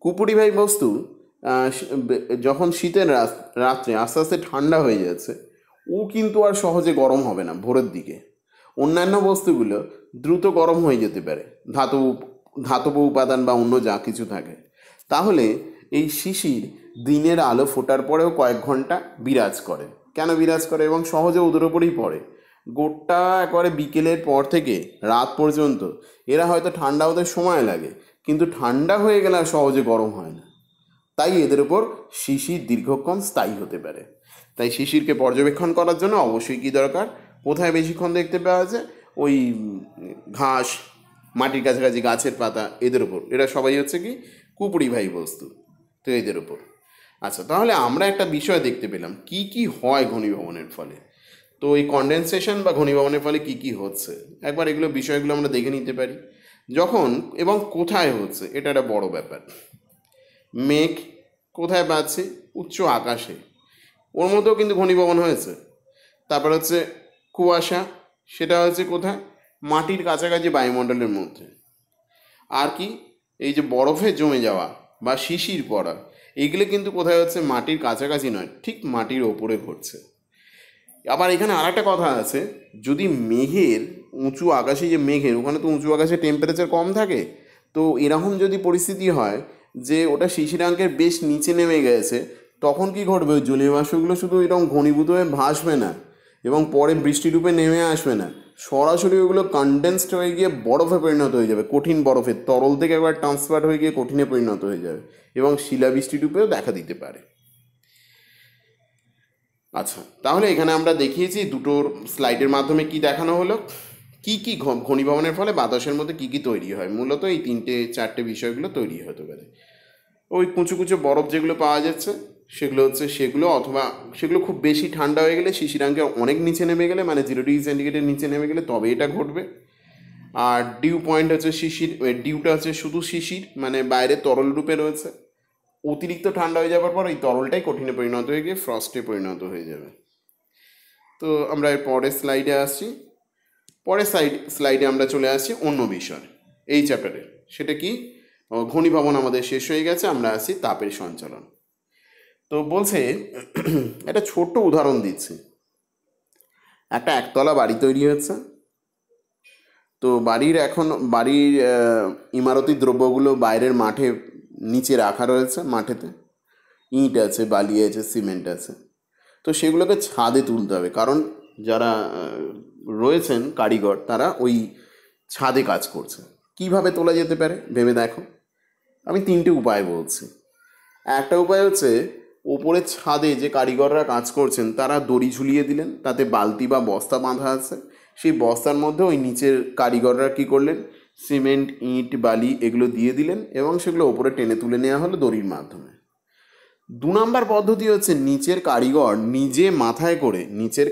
কুপরিবাহী বস্তু যখন শীতের রাত্রে আস্তে আস্তে ঠান্ডা হয়ে যাচ্ছে, ও কিন্তু আর সহজে গরম হবে না ভোরের দিকে। অন্যান্য বস্তুগুলো দ্রুত গরম হয়ে যেতে পারে, ধাতব উপাদান বা অন্য যা কিছু থাকে। তাহলে এই শিশির দিনের আলো ফোটার পরেও কয়েক ঘন্টা বিরাজ করে। কেন বিরাজ করে? এবং সহজে ওদের ওপরেই পড়ে। গোটা একেবারে বিকেলের পর থেকে রাত পর্যন্ত এরা হয়তো ঠান্ডা হতে সময় লাগে, কিন্তু ঠান্ডা হয়ে গেলে আর সহজে গরম হয় না। তাই এদের উপর শিশির দীর্ঘক্ষণ স্থায়ী হতে পারে। তাই শিশিরকে পর্যবেক্ষণ করার জন্য অবশ্যই কী দরকার? কোথায় বেশিক্ষণ দেখতে পাওয়া যায়? ওই ঘাস, মাটির কাছাকাছি গাছের পাতা, এদের উপর। এরা সবাই হচ্ছে কি কুপরিবাহী বস্তু, তো এদের উপর। আচ্ছা, তাহলে আমরা একটা বিষয় দেখতে পেলাম কি কি হয় ঘনীভবনের ফলে। তো এই কনডেনসেশন বা ঘনীভবনের ফলে কি কি হচ্ছে, একবার এগুলো বিষয়গুলো আমরা দেখে নিতে পারি। যখন এবং কোথায় হচ্ছে, এটা একটা বড় ব্যাপার। মেঘ কোথায় পাচ্ছি? উচ্চ আকাশে, ওর মধ্যেও কিন্তু ঘনীভবন হয়েছে। তারপর হচ্ছে কুয়াশা, সেটা হচ্ছে কোথায়? মাটির কাছাকাছি বায়ুমণ্ডলের মধ্যে। আর কি? এই যে বরফে জমে যাওয়া বা শিশির পড়া, এইগুলো কিন্তু কোথায় হচ্ছে? মাটির কাছাকাছি নয়, ঠিক মাটির ওপরে ঘটছে। আবার এখানে আর একটা কথা আছে, যদি মেঘের উঁচু আকাশে, যে মেঘের ওখানে তো উঁচু আকাশে টেম্পারেচার কম থাকে, তো এরকম যদি পরিস্থিতি হয় যে ওটা শিশিরাঙ্কের বেশ নিচে নেমে গেছে, তখন কি ঘটবে? ওই জলীয় বাষ্পগুলো শুধু এরকম ঘনীভূত হয়ে ভাসবে না এবং পরে বৃষ্টিরূপে নেমে আসবে না, সরাসরি ওগুলো কনডেন্সড হয়ে গিয়ে বরফে পরিণত হয়ে যাবে, কঠিন বরফে, তরল থেকে একবার ট্রান্সফার হয়ে গিয়ে কঠিনে পরিণত হয়ে যাবে এবং শিলাবৃষ্টিরূপেও দেখা দিতে পারে। আচ্ছা, তাহলে এখানে আমরা দেখিয়েছি দুটোর স্লাইডের মাধ্যমে কি দেখানো হলো, কি কি ঘনীভবনের ফলে বাতাসের মধ্যে কি কি তৈরি হয়। মূলত এই তিনটে চারটে বিষয়গুলো তৈরি হতে পারে। ওই কুচু কুচু বরফ যেগুলো পাওয়া যাচ্ছে সেগুলো হচ্ছে সেগুলো, অথবা সেগুলো খুব বেশি ঠান্ডা হয়ে গেলে, শিশিরাঙ্কে অনেক নিচে নেমে গেলে, মানে 0 ডিগ্রি সেন্টিগ্রেডের নিচে নেমে গেলে তবে এটা ঘটবে। আর ডিউ পয়েন্ট হচ্ছে শিশির, ডিউটা হচ্ছে শুধু শিশির, মানে বাইরে তরল রূপে রয়েছে। অতিরিক্ত ঠান্ডা হয়ে যাওয়ার পর এই তরলটাই কঠিনে পরিণত হয়ে গিয়ে ফ্রস্টে পরিণত হয়ে যাবে। তো আমরা এর পরের স্লাইডে আসছি। পরের স্লাইডে আমরা চলে আসছি অন্য বিষয় এই চ্যাপ্টারে। সেটা কি? ঘনীভবন আমাদের শেষ হয়ে গেছে, আমরা আসছি তাপের সঞ্চালন। তো বলছে একটা ছোট্ট উদাহরণ দিচ্ছি। একটা একতলা বাড়ি তৈরি হচ্ছে। তো বাড়ির ইমারতি দ্রব্যগুলো বাইরের মাঠে নিচে রাখা রয়েছে, মাঠেতে ইট আছে, বালি আছে, সিমেন্ট আছে। তো সেগুলোকে ছাদে তুলতে হবে, কারণ যারা রয়েছেন কারিগর, তারা ওই ছাদে কাজ করছে। কিভাবে তোলা যেতে পারে ভেবে দেখো। আমি তিনটে উপায় বলছি। একটা উপায় হচ্ছে, ওপরের ছাদে যে কারিগররা কাজ করছেন তারা দড়ি ঝুলিয়ে দিলেন, তাতে বালতি বা বস্তা বাঁধা আছে, সেই বস্তার মধ্যে ওই নিচের কারিগররা কী করলেন, সিমেন্ট, ইট, বালি এগুলো দিয়ে দিলেন এবং সেগুলো ওপরে টেনে তুলে নেওয়া হলো দড়ির মাধ্যমে। 2 নম্বর পদ্ধতি হচ্ছে, নিচের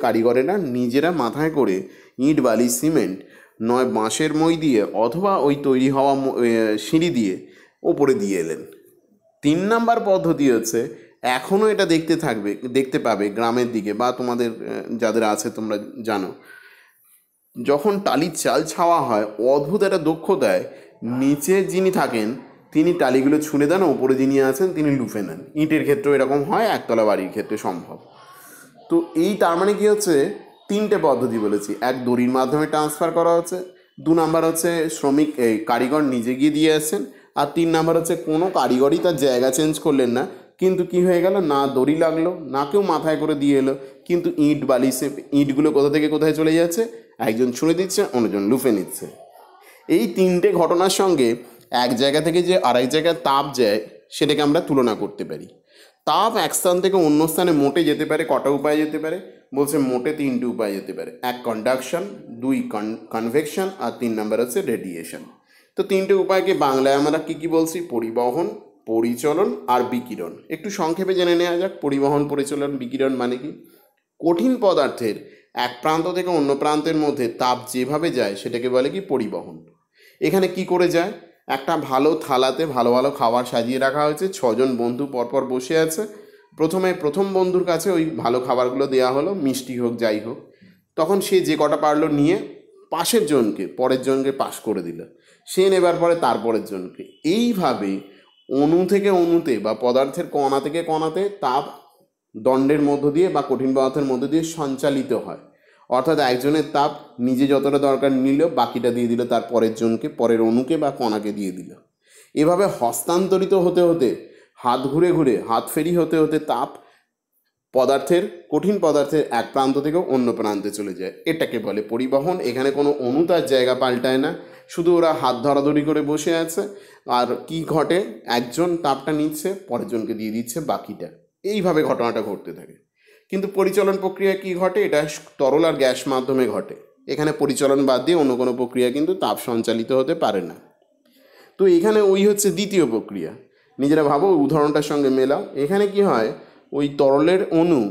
কারিগরেরা নিজেরা মাথায় করে ইট, বালি, সিমেন্ট নয় বাঁশের মই দিয়ে অথবা ওই তৈরি হওয়া সিঁড়ি দিয়ে ওপরে দিয়ে এলেন। 3 নাম্বার পদ্ধতি হচ্ছে, এখনও এটা দেখতে পাবে গ্রামের দিকে বা তোমাদের যাদের আছে তোমরা জানো, যখন টালির চাল ছাওয়া হয় অদ্ভুত একটা দক্ষতায় নিচে যিনি থাকেন তিনি টালিগুলো ছুঁড়ে দেন, ওপরে যিনি আছেন তিনি লুফে নেন। ইটের ক্ষেত্রেও এরকম হয়, একতলা বাড়ির ক্ষেত্রে সম্ভব। তো তার মানে কি হচ্ছে, 3টে পদ্ধতি বলেছি। এক, দড়ির মাধ্যমে ট্রান্সফার করা হচ্ছে। 2 নাম্বার হচ্ছে কারিগর নিজে গিয়ে দিয়ে আসছেন। আর 3 নাম্বার হচ্ছে কোনো কারিগরই তার জায়গা চেঞ্জ করলেন না, কিন্তু কি হয়ে গেল, না দড়ি লাগলো না কেউ মাথায় করে দিয়ে এলো, কিন্তু ইটগুলো কোথা থেকে কোথায় চলে যাচ্ছে, একজন ছুঁড়ে দিচ্ছে, অন্যজন লুফে নিচ্ছে। এই 3টে ঘটনার সঙ্গে এক জায়গা থেকে যে আরেক জায়গায় তাপ যায় সেটাকে আমরা তুলনা করতে পারি। তাপ এক স্থান থেকে অন্য স্থানে মোটে যেতে পারে কটা উপায়ে যেতে পারে, বলছে মোটে 3টে উপায়ে যেতে পারে। 1 কন্ডাকশন, 2 কনভেকশন, আর 3 নাম্বার হচ্ছে রেডিয়েশন। তো 3টে উপায়কে বাংলায় আমরা কি বলছি, পরিবহন, পরিচলন আর বিকিরণ। একটু সংক্ষেপে জেনে নেওয়া যাক পরিবহন, পরিচলন, বিকিরণ মানে কি। কঠিন পদার্থের এক প্রান্ত থেকে অন্য প্রান্তের মধ্যে তাপ যেভাবে যায় সেটাকে বলে কি পরিবহন। এখানে কি করে যায়, একটা ভালো থালাতে ভালো ভালো খাবার সাজিয়ে রাখা হয়েছে, 6জন বন্ধু পরপর বসে আছে। প্রথম বন্ধুর কাছে ওই ভালো খাবারগুলো দেওয়া হলো, মিষ্টি হোক যাই হোক। তখন সে যে কটা পারলো নিয়ে পরের জনকে পাস করে দিল, সে নেবার পরে তারপরের জনকে। এইভাবে অণু থেকে অণুতে বা পদার্থের কণা থেকে কণাতে তাপ দণ্ডের মধ্য দিয়ে বা কঠিন পদার্থের মধ্য দিয়ে সঞ্চালিত হয়। অর্থাৎ একজনের তাপ নিজে যতটা দরকার নিল, বাকিটা দিয়ে দিল তার পরের জনকে, পরের অণুকে বা কণাকে দিয়ে দিল। এভাবে হস্তান্তরিত হতে হতে, হাত ঘুরে ঘুরে, হাত ফেরি হতে হতে তাপ কঠিন পদার্থের এক প্রান্ত থেকে অন্য প্রান্তে চলে যায়। এটাকে বলে পরিবহন। এখানে কোনো অণু তার জায়গা পাল্টায় না, শুধু ওরা হাত ধরাধরি করে বসে আছে। আর কি ঘটে, একজন তাপটা নিচ্ছে, পরের জনকে দিয়ে দিচ্ছে বাকিটা। এইভাবে ঘটনাটা ঘটতে থাকে। কিন্তু পরিচলন প্রক্রিয়া কি ঘটে, এটা তরল আর গ্যাস মাধ্যমে ঘটে। এখানে পরিচলন বাদ দিয়ে অন্য কোনো প্রক্রিয়া কিন্তু তাপ সঞ্চালিত হতে পারে না। তো এখানে ওই হচ্ছে দ্বিতীয় প্রক্রিয়া। নিজেরা ভাবো, উদাহরণটার সঙ্গে মেলাও। এখানে কি হয়, ওই তরলের অণু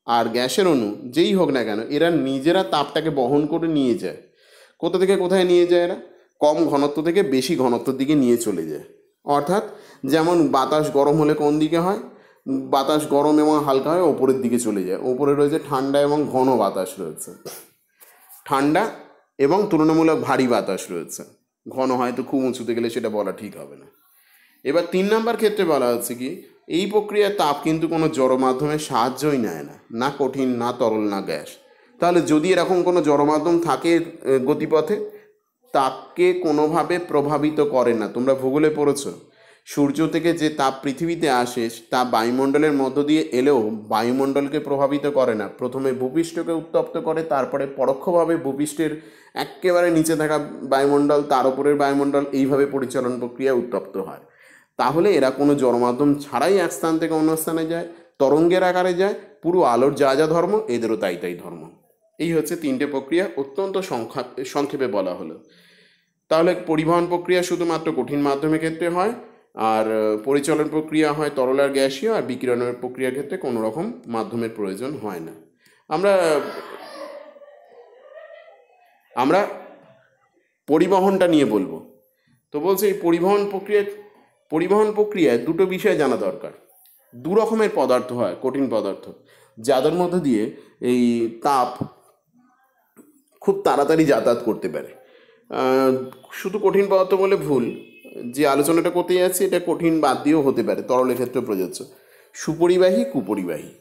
আর গ্যাসের অণু যেই হোক না কেন, এরা নিজেরা তাপটাকে বহন করে নিয়ে যায়। কোথা থেকে কোথায় নিয়ে যায় এরা, কম ঘনত্ব থেকে বেশি ঘনত্বের দিকে নিয়ে চলে যায়। অর্থাৎ যেমন বাতাস গরম হলে কোন দিকে হয়, বাতাস গরম এবং হালকা হয় ওপরের দিকে চলে যায়। ওপরে রয়েছে ঠান্ডা এবং ঘন বাতাস রয়েছে, ঠান্ডা এবং তুলনামূলক ভারী বাতাস রয়েছে। ঘন হয়তো খুব উঁচুতে গেলে সেটা বলা ঠিক হবে না। এবার 3 নাম্বার ক্ষেত্রে বলা হচ্ছে কি, এই প্রক্রিয়ার তাপ কিন্তু কোনো জড় মাধ্যমের সাহায্যই নেয় না, না কঠিন, না তরল, না গ্যাস। তাহলে যদি এরকম কোনো জড় মাধ্যম থাকে গতিপথে, তাপকে কোনোভাবে প্রভাবিত করে না। তোমরা ভূগোলে পড়েছো, সূর্য থেকে যে তাপ পৃথিবীতে আসে তা বায়ুমণ্ডলের মধ্য দিয়ে এলেও বায়ুমণ্ডলকে প্রভাবিত করে না। প্রথমে ভূপৃষ্ঠকে উত্তপ্ত করে, তারপরে পরোক্ষভাবে ভূপৃষ্ঠের একেবারে নিচে থাকা বায়ুমণ্ডল, তার উপরের বায়ুমণ্ডল, এইভাবে পরিচালন প্রক্রিয়া উত্তপ্ত হয়। তাহলে এরা কোনো জড়মাধ্যম ছাড়াই এক স্থান থেকে অন্য স্থানে যায়, তরঙ্গের আকারে যায়। পুরো আলোর যা যা ধর্ম, এদেরও তাই তাই ধর্ম। এই হচ্ছে 3টে প্রক্রিয়া, অত্যন্ত সংক্ষেপে বলা হলো। তাহলে পরিবহন প্রক্রিয়া শুধুমাত্র কঠিন মাধ্যমের ক্ষেত্রে হয়, আর পরিচালন প্রক্রিয়া হয় তরল আর গ্যাসীয়, আর বিকিরণের প্রক্রিয়ার ক্ষেত্রে কোনো রকম মাধ্যমের প্রয়োজন হয় না। আমরা পরিবহনটা নিয়ে বলবো। তো বলছে এই পরিবহন প্রক্রিয়ায় 2টো বিষয় জানা দরকার। 2 রকমের পদার্থ হয়, কঠিন পদার্থ, যাদের মধ্যে দিয়ে এই তাপ খুব তাড়াতাড়ি যাতায়াত করতে পারে। শুধু কঠিন পদার্থ বলে ভুল, যে আলোচনাটা করতে যাচ্ছি এটা কঠিন বাদ দিয়েও হতে পারে, তরলের ক্ষেত্রে প্রযোজ্য। সুপরিবাহী, কুপরিবাহী।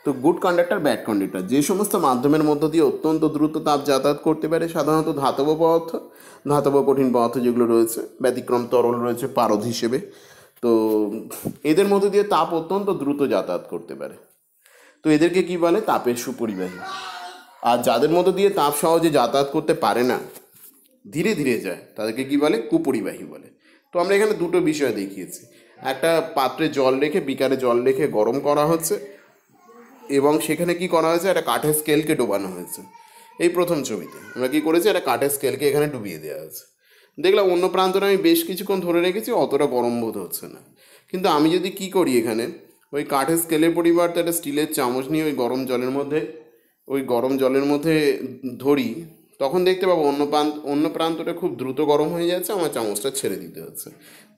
তো গুড কন্ডাক্টর, ব্যাড কন্ডাক্টর, যে সমস্ত মাধ্যমের মধ্য দিয়ে অত্যন্ত দ্রুত তাপ যাতায়াত করতে পারে, সাধারণত ধাতব কঠিন পদার্থ যেগুলো রয়েছে, ব্যতিক্রম তরল রয়েছে পারদ হিসেবে। তো এদের মধ্যে দিয়ে তাপ অত্যন্ত দ্রুত যাতায়াত করতে পারে, তো এদেরকে কি বলে, তাপের সুপরিবাহী। আর যাদের মধ্য দিয়ে তাপ সহজে যাতায়াত করতে পারে না, ধীরে ধীরে যায়, তাদেরকে কি বলে, কুপরিবাহী বলে। তো আমরা এখানে 2টো বিষয় দেখিয়েছি। একটা পাত্রে জল রেখে, বিকারে জল রেখে গরম করা হচ্ছে, এবং সেখানে কি করা হয়েছে, একটা কাঠের স্কেলকে ডোবানো হয়েছে। এই প্রথম ছবিতে আমরা কি করেছি, একটা কাঠের স্কেলকে এখানে ডুবিয়ে দেওয়া হয়েছে। দেখলাম অন্য প্রান্তটা আমি বেশ কিছুক্ষণ ধরে রেখেছি, অতটা গরম বোধ হচ্ছে না। কিন্তু আমি যদি কি করি, এখানে ওই কাঠের স্কেলের পরিবর্তে একটা স্টিলের চামচ নিয়ে ওই গরম জলের মধ্যে ধরি, তখন দেখতে পাবো অন্য প্রান্তটা খুব দ্রুত গরম হয়ে যাচ্ছে, আমার চামচটা ছেড়ে দিতে হচ্ছে।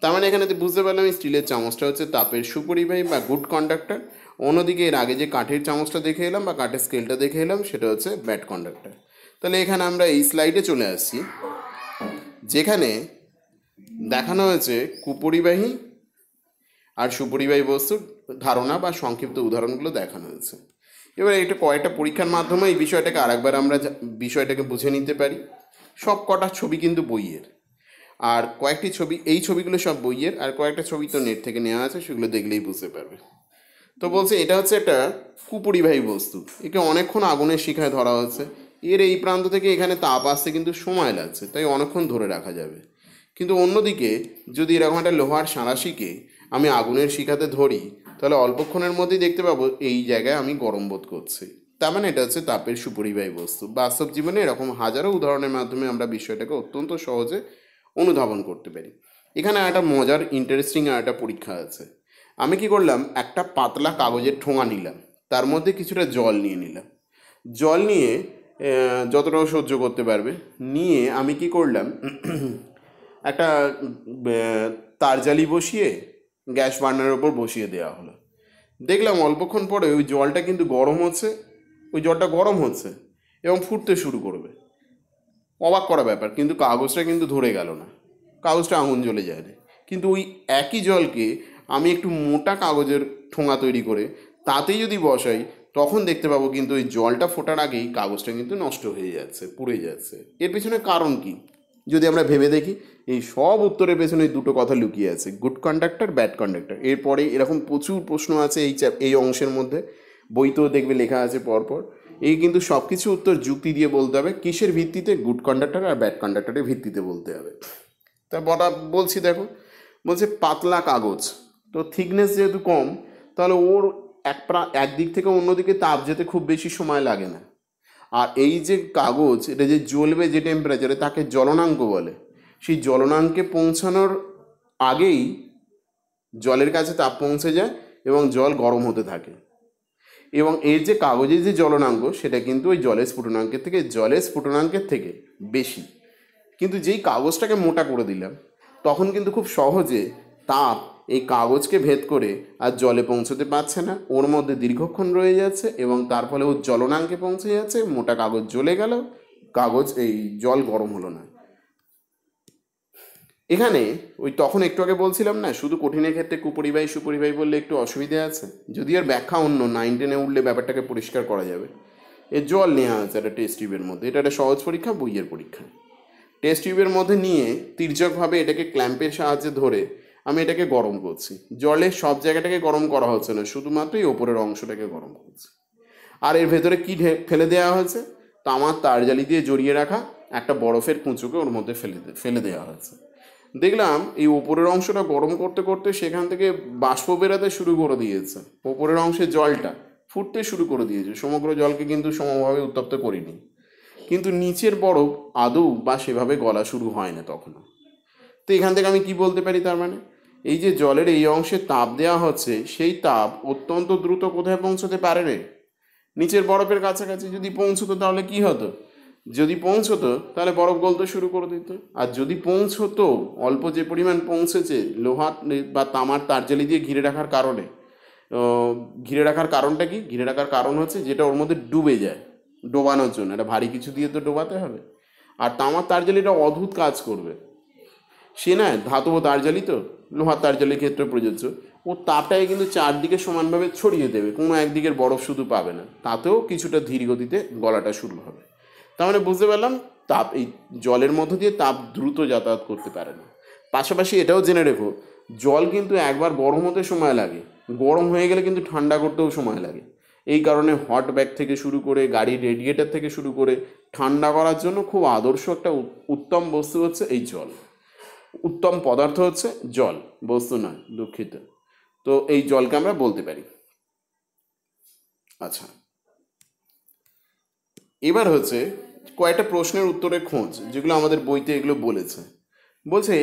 তার মানে এখানে বুঝতে পারলাম এই স্টিলের চামচটা হচ্ছে তাপের সুপরিবাহী বা গুড কন্ডাক্টর। অন্যদিকে এর আগে যে কাঠের চামচটা দেখে এলাম বা কাঠের স্কেলটা দেখে এলাম সেটা হচ্ছে ব্যাড কন্ডাক্টর। তাহলে এখানে আমরা এই স্লাইডে চলে আসছি, যেখানে দেখানো হয়েছে কুপরিবাহী আর সুপরিবাহী বস্তুর ধারণা বা সংক্ষিপ্ত উদাহরণগুলো দেখানো হয়েছে। এবার এটা কয়েকটা পরীক্ষার মাধ্যমে এই বিষয়টাকে আরেকবার আমরা বিষয়টাকে বুঝে নিতে পারি। সব কটা ছবি কিন্তু বইয়ের, আর কয়েকটি ছবি, এই ছবিগুলো সব বইয়ের, আর কয়েকটা ছবি তো নেট থেকে নেওয়া আছে, সেগুলো দেখলেই বুঝতে পারবে। তো বলছে এটা হচ্ছে একটা কুপরিবাহী বস্তু, একে অনেকক্ষণ আগুনের শিখায় ধরা হচ্ছে, এর এই প্রান্ত থেকে এখানে তাপ আসতে কিন্তু সময় লাগছে, তাই অনেকক্ষণ ধরে রাখা যাবে। কিন্তু অন্যদিকে যদি এরকম একটা লোহার সাঁড়াশিকে আমি আগুনের শিখাতে ধরি, তাহলে অল্পক্ষণের মধ্যেই দেখতে পাবো এই জায়গায় আমি গরম বোধ করছি। তার মানে এটা হচ্ছে তাপের সুপরিবাহী বস্তু। বাস্তব জীবনে এরকম হাজারো উদাহরণের মাধ্যমে আমরা বিষয়টাকে অত্যন্ত সহজে অনুধাবন করতে পারি। এখানে একটা মজার ইন্টারেস্টিং একটা পরীক্ষা আছে। আমি কি করলাম, একটা পাতলা কাগজের ঠোঙা নিলাম, তার মধ্যে কিছুটা জল নিয়ে নিলাম। জল নিয়ে যতটাও সহ্য করতে পারবে নিয়ে আমি কি করলাম, একটা তারজালি বসিয়ে গ্যাস বার্নারের ওপর বসিয়ে দেওয়া হলো। দেখলাম অল্পক্ষণ পরে ওই জলটা কিন্তু গরম হচ্ছে, ওই জলটা গরম হচ্ছে এবং ফুটতে শুরু করবে। অবাক করা ব্যাপার, কিন্তু কাগজটা কিন্তু ধরে গেল না, কাগজটা আগুন জ্বলে যায় না। কিন্তু ওই একই জলকে আমি একটু মোটা কাগজের ঠোঙা তৈরি করে তাতেই যদি বসাই, তখন দেখতে পাবো কিন্তু ওই জলটা ফোটার আগেই কাগজটা কিন্তু নষ্ট হয়ে যাচ্ছে, পুড়ে যাচ্ছে। এর পেছনে কারণ কি যদি আমরা ভেবে দেখি, এই সব উত্তরের পেছনে দুটো কথা লুকিয়ে আছে, গুড কন্ডাক্টর, ব্যাড কন্ডাক্টর। এরপরে এরকম প্রচুর প্রশ্ন আছে এই অংশের মধ্যে, বইতেও দেখবে লেখা আছে পরপর। এই কিন্তু সব কিছু উত্তর যুক্তি দিয়ে বলতে হবে, কিসের ভিত্তিতে, গুড কন্ডাক্টর আর ব্যাড কন্ডাক্টরের ভিত্তিতে বলতে হবে। তা বলছি দেখো, বলছে পাতলা কাগজ, তো থিকনেস যেহেতু কম, তাহলে ওর একদিক থেকে অন্যদিকে তাপ যেতে খুব বেশি সময় লাগে না। আর এই যে কাগজ, এটা যে জ্বলবে যে টেম্পারেচারে, তাকে জ্বলনাঙ্ক বলে। সেই জ্বলনাঙ্কে পৌঁছানোর আগেই জলের কাছে তাপ পৌঁছে যায় এবং জল গরম হতে থাকে। এবং এর যে কাগজের যে জ্বলনাঙ্ক, সেটা কিন্তু ওই জলের স্ফুটনাঙ্কের থেকে বেশি। কিন্তু যেই কাগজটাকে মোটা করে দিলাম, তখন কিন্তু খুব সহজে তাপ এই কাগজকে ভেদ করে আর জলে পৌঁছতে পারছে না, ওর মধ্যে দীর্ঘক্ষণ রয়ে যাচ্ছে এবং তার ফলে ও জ্বলনাঙ্কে পৌঁছে যাচ্ছে, মোটা কাগজ জ্বলে গেল, জল গরম হলো না। এখানে ওই তখন একটু আগে বলছিলাম না, শুধু কঠিনের ক্ষেত্রে কুপরিবাহী সুপরিবাহী বললে একটু অসুবিধে আছে, যদি এর ব্যাখ্যা অন্য 9-10-এ উঠলে ব্যাপারটাকে পরিষ্কার করা যাবে। এর জল নেওয়া আছে একটা টেস্ট টিউবের মধ্যে, এটা একটা সহজ পরীক্ষা, বইয়ের পরীক্ষা। টেস্ট টিউবের মধ্যে নিয়ে তির্যকভাবে এটাকে ক্ল্যাম্পের সাহায্যে ধরে আমি এটাকে গরম করছি। জলের সব জায়গাটাকে গরম করা হচ্ছে না, শুধুমাত্র এই ওপরের অংশটাকে গরম করছি। আর এর ভেতরে কি ফেলে দেওয়া হয়েছে, তামার তারজালি দিয়ে জড়িয়ে রাখা একটা বরফের কুঁচোকে ওর মধ্যে ফেলে দেওয়া হয়েছে। দেখলাম এই ওপরের অংশটা গরম করতে করতে সেখান থেকে বাষ্প বেরাতে শুরু করে দিয়েছে, ওপরের অংশের জলটা ফুটতে শুরু করে দিয়েছে। সমগ্র জলকে কিন্তু সমভাবে উত্তপ্ত করিনি, কিন্তু নিচের বরফ আদৌ বা সেভাবে গলা শুরু হয় না তখনও। তো এখান থেকে আমি কি বলতে পারি, তার মানে এই যে জলের এই অংশে তাপ দেওয়া হচ্ছে, সেই তাপ অত্যন্ত দ্রুত কোথায় পৌঁছতে পারে রে, নিচের বরফের কাছাকাছি। যদি পৌঁছতো তাহলে কি হতো, যদি পৌঁছতো তাহলে বরফ গলতে শুরু করে দিত। আর যদি পৌঁছতো, অল্প যে পরিমাণ পৌঁছেছে, লোহার বা তামার তারজালি দিয়ে ঘিরে রাখার কারণে, ঘিরে রাখার কারণটা কি, ঘিরে রাখার কারণ হচ্ছে যেটা ওর মধ্যে ডুবে যায়, ডোবানোর জন্য একটা ভারী কিছু দিয়ে তো ডোবাতে হবে। আর তামার তারজালিটা অদ্ভুত কাজ করবে, সে না ধাতব তারজালি, তো লোহার তারজালির ক্ষেত্রে প্রযোজ্য, ও তাপটাকে কিন্তু চারদিকে সমানভাবে ছড়িয়ে দেবে, কোনো একদিকের বরফ শুধু পাবে না, তাতেও কিছুটা ধীর গতিতে গলাটা শুরু হবে। তার মানে বুঝতে পারলাম তাপ এই জলের মধ্য দিয়ে তাপ দ্রুত যাতায়াত করতে পারে না। পাশাপাশি এটাও জেনে রেখো, জল কিন্তু একবার গরম হতে সময় লাগে, গরম হয়ে গেলে কিন্তু ঠান্ডা করতেও সময় লাগে। এই কারণে হট ব্যাগ থেকে শুরু করে গাড়ির রেডিয়েটার থেকে শুরু করে ঠান্ডা করার জন্য খুব আদর্শ একটা উত্তম বস্তু হচ্ছে এই জল, উত্তম পদার্থ হচ্ছে জল, বস্তু নয়, দুঃখিত। তো এই জলকে আমরা বলতে পারি। আচ্ছা, এবার হচ্ছে কয়েকটা প্রশ্নের উত্তরের খোঁজ, যেগুলো আমাদের বইতে এগুলো বলছে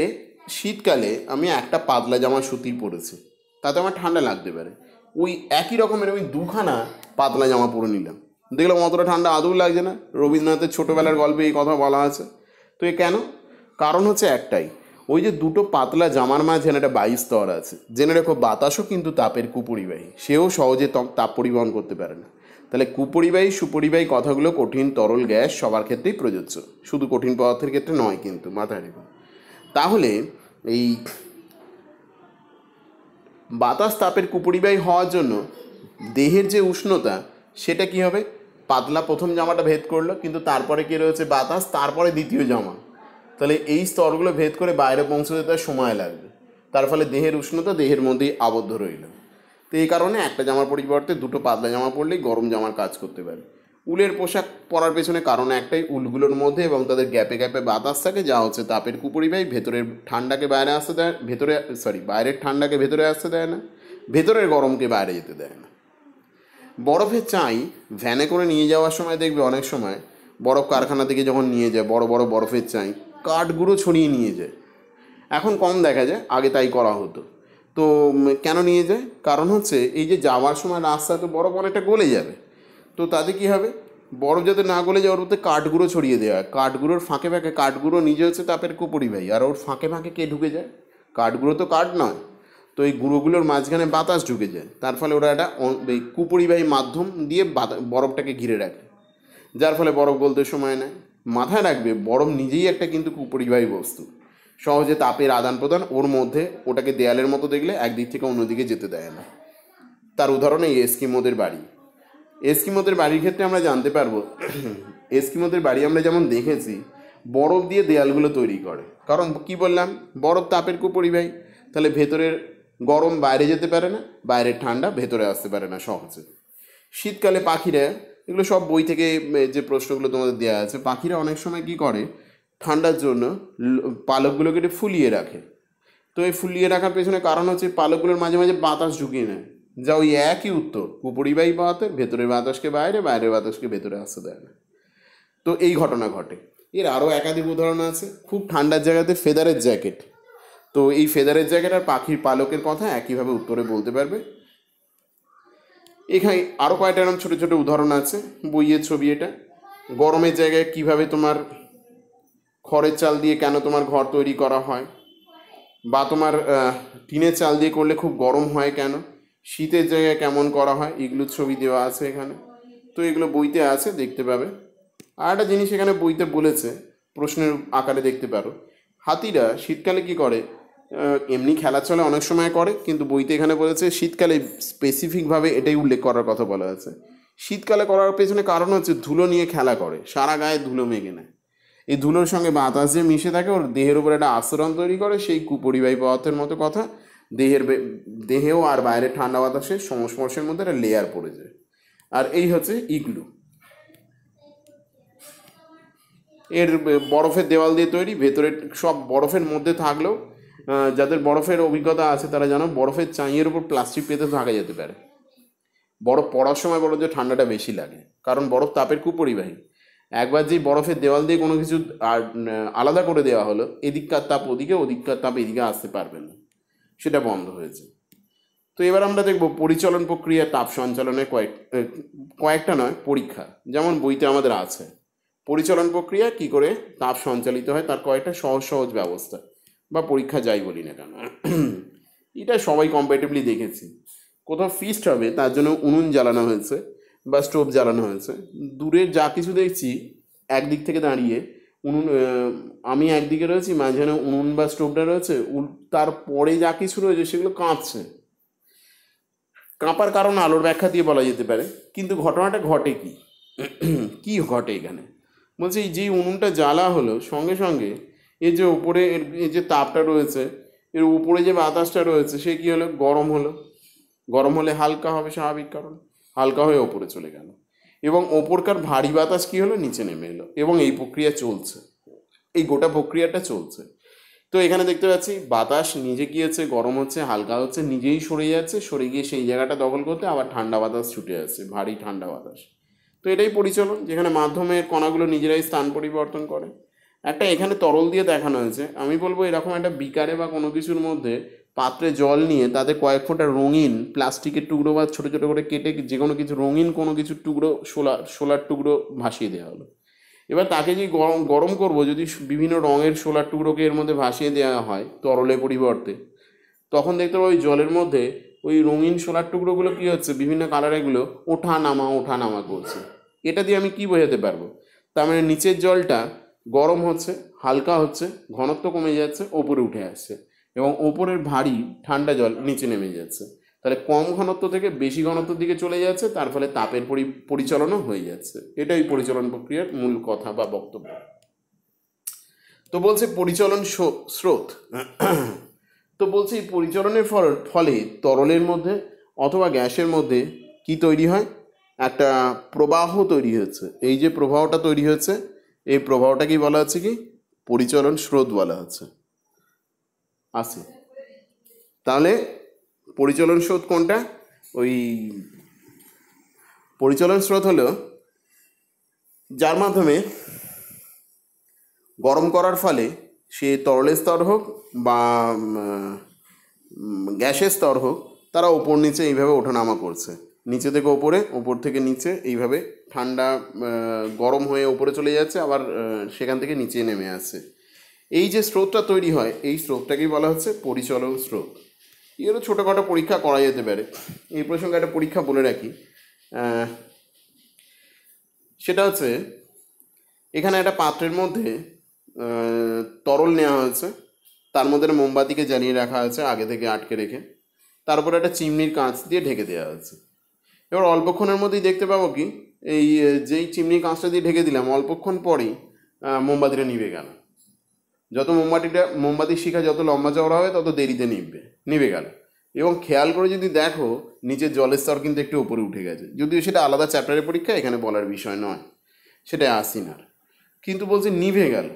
শীতকালে আমি একটা পাতলা জামা সুতির পরেছি, তাতে আমার ঠান্ডা লাগতে পারে। ওই একই রকমের আমি দুখানা পাতলা জামা পরে নিলাম, দেখলাম অতটা ঠান্ডা আদৌ লাগছে না। রবীন্দ্রনাথের ছোটোবেলার গল্পে এই কথা বলা আছে। তো এ কেন? কারণ হচ্ছে একটাই, ওই যে দুটো পাতলা জামার মাঝে একটা বায়ু স্তর আছে। জেনে রেখো বাতাসও কিন্তু তাপের কুপরিবাহী, সেও সহজে তাপ পরিবহন করতে পারে না। তাহলে কুপরিবাহী সুপরিবাহী কথাগুলো কঠিন তরল গ্যাস সবার ক্ষেত্রেই প্রযোজ্য, শুধু কঠিন পদার্থের ক্ষেত্রে নয়, কিন্তু মাথায় রেখো। তাহলে এই বাতাস তাপের কুপরিবাহী হওয়ার জন্য দেহের যে উষ্ণতা সেটা কি হবে, পাতলা প্রথম জামাটা ভেদ করলো, কিন্তু তারপরে কি রয়েছে বাতাস, তারপরে দ্বিতীয় জামা। তাহলে এই স্তরগুলো ভেদ করে বাইরে পৌঁছতে তার সময় লাগবে, তার ফলে দেহের উষ্ণতা দেহের মধ্যেই আবদ্ধ রইল। তো এই কারণে একটা জামার পরিবর্তে দুটো পাতলা জামা পরলেই গরম জামার কাজ করতে পারে। উলের পোশাক পরার পেছনে কারণ একটাই, উলগুলোর মধ্যে এবং তাদের গ্যাপে গ্যাপে বাতাস থাকে, যা হচ্ছে তাপের কুপরিবাহী। ভেতরের ঠান্ডাকে বাইরে আসতে দেয়, বাইরের ঠান্ডাকে ভেতরে আসতে দেয় না, ভেতরের গরমকে বাইরে যেতে দেয় না। বরফের চাই ভ্যানে করে নিয়ে যাওয়ার সময় দেখবে অনেক সময় বরফ কারখানা থেকে যখন নিয়ে যায় বড় বড় বরফের চাই কাঠগুলো ছড়িয়ে নিয়ে যায়। এখন কম দেখা যায়, আগে তাই করা হতো। তো কেন নিয়ে যায়? কারণ হচ্ছে এই যে যাওয়ার সময় রাস্তাতে বরফ অনেকটা গলে যাবে, তো তাতে কী হবে, বরফ যাতে না গলে যায় ওর মধ্যে কাঠগুলো ছড়িয়ে দেওয়া হয়। কাঠগুলোর ফাঁকে ফাঁকে, কাঠগুলো নিজে হচ্ছে তাপের কুপরিবাহী, আর ওর ফাঁকে ফাঁকে কে ঢুকে যায়? কাঠগুলো তো কাঠ নয়, তো এই গুঁড়োগুলোর মাঝখানে বাতাস ঢুকে যায়, তার ফলে ওরা একটা এই কুপরিবাহী মাধ্যম দিয়ে বরফটাকে ঘিরে রাখে, যার ফলে বরফ গলতে সময় নেয়। মাথায় রাখবে বরফ নিজেই একটা কিন্তু কুপরিবাহী বস্তু, সহজে তাপের আদান প্রদান ওর মধ্যে, ওটাকে দেয়ালের মতো দেখলে একদিক থেকে অন্যদিকে যেতে দেয় না। তার উদাহরণ এই এস্কিমোদের বাড়ি। এস্কিমোদের বাড়ির ক্ষেত্রে আমরা জানতে পারবো, এস্কিমোদের বাড়ি আমরা যেমন দেখেছি বরফ দিয়ে দেয়ালগুলো তৈরি করে, কারণ কি বললাম, বরফ তাপের কুপরিবাহী, তাহলে ভেতরের গরম বাইরে যেতে পারে না, বাইরের ঠান্ডা ভেতরে আসতে পারে না সহজে। শীতকালে পাখিরা, এগুলো সব বই থেকে যে প্রশ্নগুলো তোমাদের দেওয়া আছে, পাখিরা অনেক সময় কি করে ঠান্ডার জন্য পালকগুলোকে একটু ফুলিয়ে রাখে। তো এই ফুলিয়ে রাখার পেছনে কারণ হচ্ছে পালকগুলোর মাঝে মাঝে বাতাস ঢুকিয়ে নেয়, যা ওই একই উত্তর, কুপরিবাহী বাতাস ভেতরের বাতাসকে বাইরে, বাইরের বাতাসকে ভেতরে আসতে দেয় না। তো এই ঘটনা ঘটে। এর আরও একাধিক উদাহরণ আছে। খুব ঠান্ডার জায়গাতে ফেদারের জ্যাকেট, তো এই ফেদারের জ্যাকেট আর পাখির পালকের কথা একইভাবে উত্তরে বলতে পারবে। এখানে আরও কয়েকটা এরকম ছোটো ছোটো উদাহরণ আছে, বইয়ের ছবি এটা। গরমের জায়গায় কিভাবে তোমার খড়ের চাল দিয়ে কেন তোমার ঘর তৈরি করা হয়, বা তোমার টিনের চাল দিয়ে করলে খুব গরম হয় কেন, শীতের জায়গায় কেমন করা হয়, এগুলোর ছবি দেওয়া আছে এখানে। তো এগুলো বইতে আছে, দেখতে পাবে। আর একটা জিনিস এখানে বইতে বলেছে, প্রশ্নের আকারে দেখতে পারো, হাতিরা শীতকালে কি করে, এমনি খেলা চলে অনেক সময় করে, কিন্তু বইতে এখানে বলেছে শীতকালে স্পেসিফিকভাবে এটাই উল্লেখ করার কথা বলা আছে। শীতকালে করার পেছনে কারণ হচ্ছে ধুলো নিয়ে খেলা করে, সারা গায়ে ধুলো মেঘে নেয়, এই ধুলোর সঙ্গে বাতাস যে মিশে থাকে ওর দেহের উপর একটা আস্তরণ তৈরি করে, সেই কুপরিবাহী পদার্থের মতো কথা, দেহেও আর বাইরের ঠান্ডা বাতাসের সংস্পর্শের মধ্যে একটা লেয়ার পড়ে যায়। আর এই হচ্ছে ইগলু। এর বরফের দেওয়াল দিয়ে তৈরি, ভেতরে সব বরফের মধ্যে থাকলেও যাদের বরফের অভিজ্ঞতা আছে তারা জানো বরফের চাঁইয়ের উপর প্লাস্টিক পেতে থাকা যেতে পারে। বরফ পড়ার সময় বড় যে ঠান্ডাটা বেশি লাগে, কারণ বরফ তাপের কুপরিবাহী। একবার যেই বরফের দেওয়াল দিয়ে কোনো কিছু আলাদা করে দেওয়া হলো, এদিককার তাপ ওদিকে, ওদিককার তাপ এদিকে আসতে পারবে না, সেটা বন্ধ হয়েছে। তো এবার আমরা দেখব পরিচলন প্রক্রিয়া তাপ সঞ্চালনের কয়েকটা নয় পরীক্ষা, যেমন বইতে আমাদের আছে পরিচলন প্রক্রিয়া কি করে তাপ সঞ্চালিত হয় তার কয়েকটা সহজ সহজ ব্যবস্থা বা পরীক্ষা যাই বলি না কেন। এটা সবাই কম্পারেটিভলি দেখেছি। কোথাও ফিস্ট হবে তার জন্য উনুন জ্বালানো হয়েছে বা স্টোভ জ্বালানো হয়েছে, দূরে যা কিছু দেখছি একদিক থেকে দাঁড়িয়ে উনুন, আমি একদিকে রয়েছি, মাঝখানে উনুন বা স্টোভটা রয়েছে, তারপরে যা কিছু রয়েছে সেগুলো কাঁপছে। কাঁপার কারণ আলোর ব্যাখ্যা দিয়ে বলা যেতে পারে, কিন্তু ঘটনাটা ঘটে কি, কি ঘটে এখানে বলছে, এই যে উনুনটা জ্বালা হলো সঙ্গে সঙ্গে এর যে উপরে এই যে তাপটা রয়েছে, এর উপরে যে বাতাসটা রয়েছে সে কী হলো, গরম হলো। গরম হলে হালকা হবে, স্বাভাবিক কারণ, হালকা হয়ে ওপরে চলে গেল, এবং ওপরকার ভারী বাতাস কী হলো, নিচে নেমে এলো, এবং এই প্রক্রিয়া চলছে, এই গোটা প্রক্রিয়াটা চলছে। তো এখানে দেখতে পাচ্ছি বাতাস নিজে কী হচ্ছে, গরম হচ্ছে, হালকা হচ্ছে, নিজেই সরে যাচ্ছে, সরে গিয়ে সেই জায়গাটা দখল করতে আবার ঠান্ডা বাতাস ছুটে আসছে, ভারী ঠান্ডা বাতাস। তো এটাই পরিচলন, যেখানে মাধ্যমের কণাগুলো নিজেরাই স্থান পরিবর্তন করে। একটা এখানে তরল দিয়ে দেখানো হয়েছে, আমি বলবো এরকম একটা বিকারে বা কোনো কিছুর মধ্যে পাত্রে জল নিয়ে তাতে কয়েক ফোঁটা রঙিন প্লাস্টিকের টুকরো বা ছোটো ছোটো করে কেটে যে কোনো কিছু রঙিন কোনো কিছু টুকরো শোলার টুকরো ভাসিয়ে দেওয়া হলো। এবার তাকে যে গরম গরম করবো, যদি বিভিন্ন রঙের শোলার টুকরোকে এর মধ্যে ভাসিয়ে দেওয়া হয় তরলের পরিবর্তে, তখন দেখতে পাবো ওই জলের মধ্যে ওই রঙিন শোলার টুকরোগুলো কী হচ্ছে, বিভিন্ন কালারেরগুলো ওঠা নামা করছে। এটা দিয়ে আমি কি বোঝাতে পারবো? তার মানে নিচের জলটা গরম হচ্ছে, হালকা হচ্ছে, ঘনত্ব কমে যাচ্ছে, ওপরে উঠে আসছে, এবং ওপরের ভারী ঠান্ডা জল নিচে নেমে যাচ্ছে। তাহলে কম ঘনত্ব থেকে বেশি ঘনত্বের দিকে চলে যাচ্ছে, তার ফলে তাপের পরিচালনও হয়ে যাচ্ছে। এটাই পরিচালন প্রক্রিয়ার মূল কথা বা বক্তব্য। তো বলছে পরিচালন স্রোত। তো বলছে এই পরিচালনের ফলে তরলের মধ্যে অথবা গ্যাসের মধ্যে কি তৈরি হয়? একটা প্রবাহ তৈরি হচ্ছে। এই যে প্রবাহটা তৈরি হচ্ছে, এই প্রবাহটা কি বলা হচ্ছে? কি পরিচালন স্রোত বলা হচ্ছে। আসে তাহলে পরিচালন স্রোত কোনটা? ওই পরিচালন স্রোত হলো যার মাধ্যমে গরম করার ফলে সে তরলের স্তর হোক বা গ্যাসের স্তর হোক, তারা ওপর নিচে এইভাবে ওঠানামা করছে, নিচে থেকে ওপরে, ওপর থেকে নিচে, এইভাবে ঠান্ডা গরম হয়ে ওপরে চলে যাচ্ছে, আবার সেখান থেকে নিচে নেমে আসছে। এই যে স্রোতটা তৈরি হয়, এই স্রোতটাকেই বলা হচ্ছে পরিচালন স্রোত। এরও ছোটোখাটো পরীক্ষা করা যেতে পারে। এই প্রসঙ্গে একটা পরীক্ষা বলে রাখি, সেটা হচ্ছে এখানে একটা পাত্রের মধ্যে তরল নেওয়া হয়েছে, তার মধ্যে মোমবাতিকে জ্বালিয়ে রাখা হয়েছে আগে থেকে আটকে রেখে, তারপরে একটা চিমনির কাঁচ দিয়ে ঢেকে দেওয়া হয়েছে। এবার অল্পক্ষণের মধ্যেই দেখতে পাবো কি, এই যেই চিমনির কাঁচটা দিয়ে ঢেকে দিলাম, অল্পক্ষণ পরেই মোমবাতিটা নিভে গেল। যত মোমবাতির শিখা যত লম্বা চওড়া হবে তত দেরিতে নিভে গেল। এবং খেয়াল করে যদি দেখো, নিচের জলের স্তর কিন্তু একটু উপরে উঠে গেছে, যদিও সেটা আলাদা চ্যাপ্টারের পরীক্ষা, এখানে বলার বিষয় নয়, সেটা আসি না। কিন্তু বলছে নিভে গেল।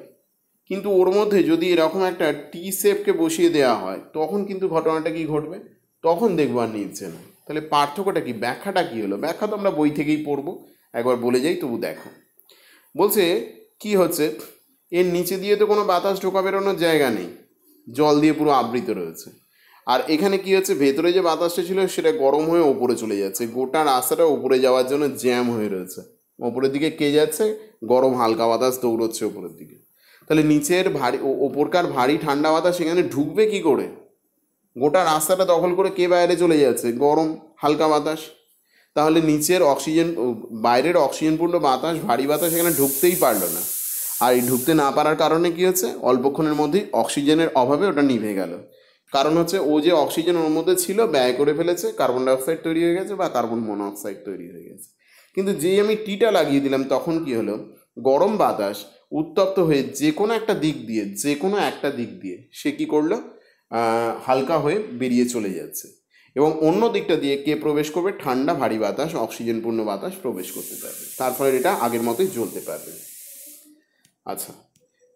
কিন্তু ওর মধ্যে যদি এরকম একটা টি শেপকে বসিয়ে দেওয়া হয়, তখন কিন্তু ঘটনাটা কি ঘটবে? তখন দেখবো আর নিচ্ছে না। তাহলে পার্থক্যটা কি, ব্যাখ্যাটা কি হলো? ব্যাখ্যা তো আমরা বই থেকেই পড়বো, একবার বলে যাই তবু দেখো। বলছে কি হচ্ছে, এর নিচে দিয়ে তো কোনো বাতাস ঢোকা বেরোনোর জায়গা নেই, জল দিয়ে পুরো আবৃত রয়েছে। আর এখানে কি হচ্ছে, ভেতরে যে বাতাসটা ছিল সেটা গরম হয়ে ওপরে চলে যাচ্ছে, গোটা রাস্তাটা ওপরে যাওয়ার জন্য জ্যাম হয়ে রয়েছে। ওপরের দিকে কে যাচ্ছে? গরম হালকা বাতাস দৌড়চ্ছে ওপরের দিকে। তাহলে নিচের ভারী ওপরকার ভারী ঠান্ডা বাতাস সেখানে ঢুকবে কি করে? গোটা রাস্তাটা দখল করে কে বাইরে চলে যাচ্ছে? গরম হালকা বাতাস। তাহলে নিচের বাইরের অক্সিজেনপূর্ণ বাতাস, ভারী বাতাস এখানে ঢুকতেই পারলো না। আর এই ঢুকতে না পারার কারণে কি হচ্ছে, অল্পক্ষণের মধ্যেই অক্সিজেনের অভাবে ওটা নিভে গেল। কারণ হচ্ছে ও যে অক্সিজেন ওর মধ্যে ছিল ব্যয় করে ফেলেছে, কার্বন ডাইঅক্সাইড তৈরি হয়ে গেছে বা কার্বন মনোঅক্সাইড তৈরি হয়ে গেছে। কিন্তু যেই আমি টিটা লাগিয়ে দিলাম, তখন কি হলো, গরম বাতাস উত্তপ্ত হয়ে যে কোনো একটা দিক দিয়ে সে কী করলো, হালকা হয়ে বেরিয়ে চলে যাচ্ছে। এবং অন্য দিকটা দিয়ে কে প্রবেশ করবে? ঠান্ডা ভারী বাতাস, অক্সিজেনপূর্ণ বাতাস প্রবেশ করতে পারবে, তার ফলে এটা আগের মতোই জ্বলতে পারবে। আচ্ছা,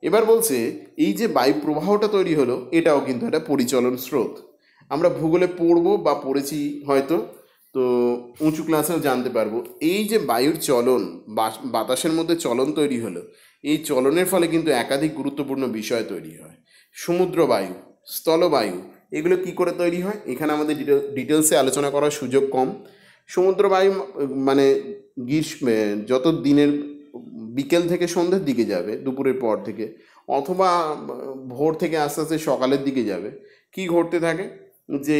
এবার বলছে এই যে বায়ু প্রবাহটা তৈরি হলো, এটাও কিন্তু একটা পরিচলন স্রোত। আমরা ভূগোলে পড়বো বা পড়েছি হয়তো, তো উঁচু ক্লাসেও জানতে পারবো। এই যে বায়ুর চলন, বাতাসের মধ্যে চলন তৈরি হলো, এই চলনের ফলে কিন্তু একাধিক গুরুত্বপূর্ণ বিষয় তৈরি হয়। সমুদ্র বায়ু, স্থলবায়ু, এগুলো কি করে তৈরি হয় এখানে আমাদের ডিটেলসে আলোচনা করার সুযোগ কম। সমুদ্র বায়ু মানে গ্রীষ্মে যত দিনের বিকেল থেকে সন্ধ্যের দিকে যাবে, দুপুরের পর থেকে, অথবা ভোর থেকে আস্তে আস্তে সকালের দিকে যাবে, কি ঘটতে থাকে যে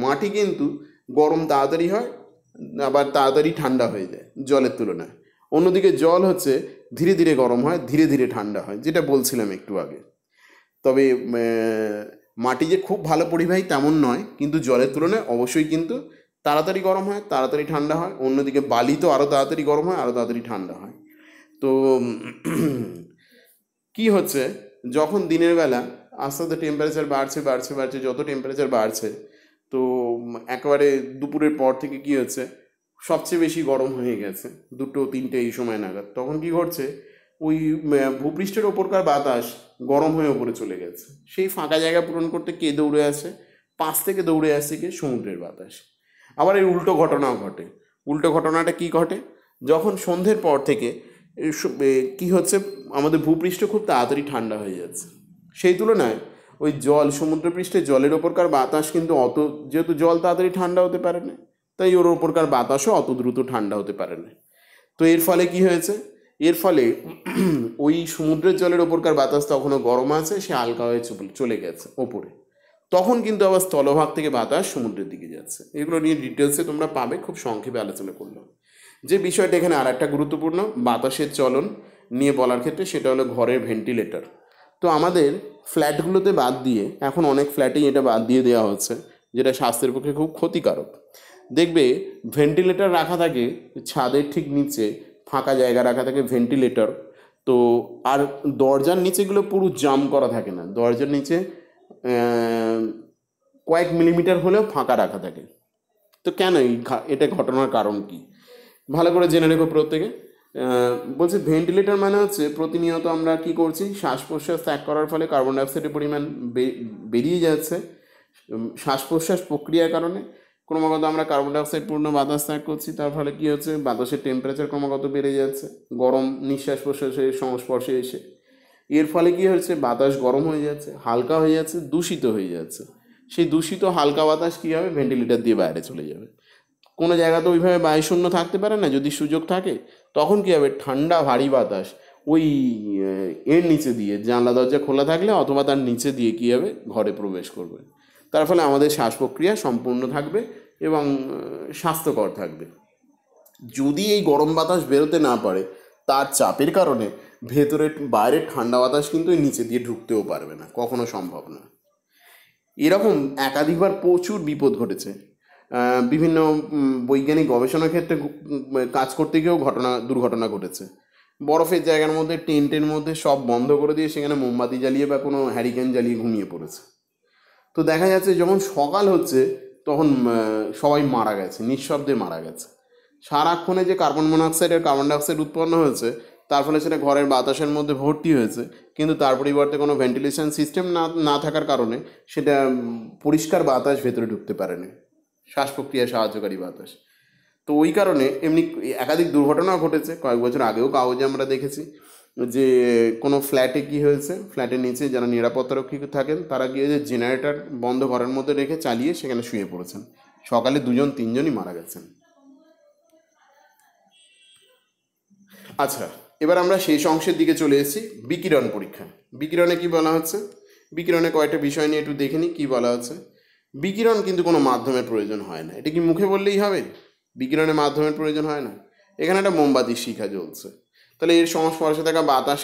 মাটি কিন্তু গরম তাড়াতাড়ি হয়, আবার তাড়াতাড়ি ঠান্ডা হয়ে যায় জলের তুলনায়। অন্যদিকে জল হচ্ছে ধীরে ধীরে গরম হয়, ধীরে ধীরে ঠান্ডা হয়, যেটা বলছিলাম একটু আগে। তবে মাটি যে খুব ভালো পরিবাহী তেমন নয়, কিন্তু জলের তুলনায় অবশ্যই কিন্তু তাড়াতাড়ি গরম হয়, তাড়াতাড়ি ঠান্ডা হয়। অন্যদিকে বালি তো আরও তাড়াতাড়ি গরম হয়, আরও তাড়াতাড়ি ঠান্ডা হয়। তো কি হচ্ছে, যখন দিনের বেলা আস্তে আস্তে টেম্পারেচার বাড়ছে, যত টেম্পারেচার বাড়ছে, তো একেবারে দুপুরের পর থেকে কি হচ্ছে, সবচেয়ে বেশি গরম হয়ে গেছে 2-3 এই সময় নাগাদ। তখন কি ঘটছে, ওই ভূপৃষ্ঠের ওপরকার বাতাস গরম হয়ে ওপরে চলে গেছে। সেই ফাঁকা জায়গা পূরণ করতে কে দৌড়ে আসে? পাশ থেকে দৌড়ে আসছে কে? সমুদ্রের বাতাস। আবার এই উল্টো ঘটনাও ঘটে। উল্টো ঘটনাটা কি ঘটে, যখন সন্ধ্যের পর থেকে কি হচ্ছে, আমাদের ভূপৃষ্ঠ খুব তাড়াতাড়ি ঠান্ডা হয়ে যাচ্ছে, সেই তুলনায় ওই জল, সমুদ্রপৃষ্ঠে জলের ওপরকার বাতাস কিন্তু অত, যেহেতু জল তাড়াতাড়ি ঠান্ডা হতে পারে না, তাই ওর ওপরকার বাতাসও অত দ্রুত ঠান্ডা হতে পারে না। তো এর ফলে কি হয়েছে, এর ফলে ওই সমুদ্রের জলের ওপরকার বাতাস তখনও গরম আছে, সে হালকা হয়ে চলে গেছে ওপরে। তখন কিন্তু আবার স্থলভাগ থেকে বাতাস সমুদ্রের দিকে যাচ্ছে। এগুলো নিয়ে ডিটেলসে তোমরা পাবে, খুব সংক্ষেপে আলোচনা করলাম। যে বিষয়টা এখানে আর একটা গুরুত্বপূর্ণ বাতাসের চলন নিয়ে বলার ক্ষেত্রে, সেটা হলো ঘরের ভেন্টিলেটর। তো আমাদের ফ্ল্যাটগুলোতে বাদ দিয়ে এখন অনেক ফ্ল্যাটেই এটা বাদ দিয়ে দেওয়া হচ্ছে, যেটা স্বাস্থ্যের পক্ষে খুব ক্ষতিকারক। দেখবে ভেন্টিলেটর রাখা থাকে ছাদের ঠিক নিচে, ফাঁকা জায়গা রাখা থাকে ভেন্টিলেটর। তো আর দরজার নিচেগুলো পুরো জাম করা থাকে না, দরজার নিচে কয়েক মিলিমিটার হলেও ফাঁকা রাখা থাকে। তো কেন এটা ঘটনার কারণ কি, ভালো করে জেনে রেখো প্রত্যেকে। বলছে ভেন্টিলেটর মানে হচ্ছে প্রতিনিয়ত আমরা কি করছি, শ্বাস প্রশ্বাস ত্যাগ করার ফলে কার্বন ডাইঅক্সাইডের পরিমাণ বেরিয়ে যাচ্ছে। শ্বাস প্রশ্বাস প্রক্রিয়ার কারণে ক্রমাগত আমরা কার্বন ডাইঅক্সাইড পূর্ণ বাতাস ত্যাগ করছি, তার ফলে কী হচ্ছে, বাতাসের টেম্পারেচার ক্রমাগত বেড়ে যাচ্ছে গরম নিঃশ্বাস প্রশ্বাসের সংস্পর্শে এসে। এর ফলে কী হচ্ছে, বাতাস গরম হয়ে যাচ্ছে, হালকা হয়ে যাচ্ছে, দূষিত হয়ে যাচ্ছে। সেই দূষিত হালকা বাতাস কী হবে, ভেন্টিলেটর দিয়ে বাইরে চলে যাবে। কোনো জায়গাতে ওইভাবে বায়ুশূন্য থাকতে পারে না, যদি সুযোগ থাকে তখন কী হবে, ঠান্ডা ভারী বাতাস ওই এর নিচে দিয়ে, জানলা দরজা খোলা থাকলে অথবা তার নিচে দিয়ে কী হবে, ঘরে প্রবেশ করবে। তার ফলে আমাদের শ্বাস প্রক্রিয়া সম্পূর্ণ থাকবে এবং স্বাস্থ্যকর থাকবে। যদি এই গরম বাতাস বেরোতে না পারে, তার চাপের কারণে ভেতরে বাইরের ঠান্ডা বাতাস কিন্তু ওই নিচে দিয়ে ঢুকতেও পারবে না, কখনো সম্ভব না। এরকম একাধিকবার প্রচুর বিপদ ঘটেছে। বিভিন্ন বৈজ্ঞানিক গবেষণার ক্ষেত্রে কাজ করতে গিয়েও দুর্ঘটনা ঘটেছে। বরফের জায়গার মধ্যে, টেন্টের মধ্যে সব বন্ধ করে দিয়ে সেখানে মোমবাতি জ্বালিয়ে বা কোনো হ্যারিকেন জ্বালিয়ে ঘুমিয়ে পড়েছে। তো দেখা যাচ্ছে যখন সকাল হচ্ছে তখন সবাই মারা গেছে, নিঃশব্দে মারা গেছে। সারাক্ষণে যে কার্বন মনোক্সাইড আর কার্বন ডাইঅক্সাইড উৎপন্ন হয়েছে, তার ফলে সেটা ঘরের বাতাসের মধ্যে ভর্তি হয়েছে, কিন্তু তার পরিবর্তে কোনো ভেন্টিলেশন সিস্টেম না থাকার কারণে সেটা পরিষ্কার বাতাস ভেতরে ঢুকতে পারেনি, শ্বাস প্রক্রিয়া সাহায্যকারী বাতাস। তো ওই কারণে এমনি একাধিক দুর্ঘটনাও ঘটেছে। কয়েক বছর আগেও কাগজে আমরা দেখেছি যে কোনো ফ্ল্যাটে কী হয়েছে, ফ্ল্যাটের নিচে যারা নিরাপত্তারক্ষী থাকেন তারা গিয়ে যে জেনারেটর বন্ধ ঘরের মধ্যে রেখে চালিয়ে সেখানে শুয়ে পড়েছেন, সকালে 2-3জনই মারা গেছেন। আচ্ছা, এবার আমরা শেষ অংশের দিকে চলে এসেছি, বিকিরণ পরীক্ষা। বিকিরণে কি বলা হচ্ছে, বিকিরণে কয়েকটা বিষয় নিয়ে একটু দেখে নিই কী বলা হচ্ছে। বিকিরণ কিন্তু কোনো মাধ্যমের প্রয়োজন হয় না। এটা কি মুখে বললেই হবে, বিকিরণের মাধ্যমের প্রয়োজন হয় না? এখানে একটা মোমবাতির শিখা জ্বলছে, তাহলে এর সংস্পর্শে থাকা বাতাস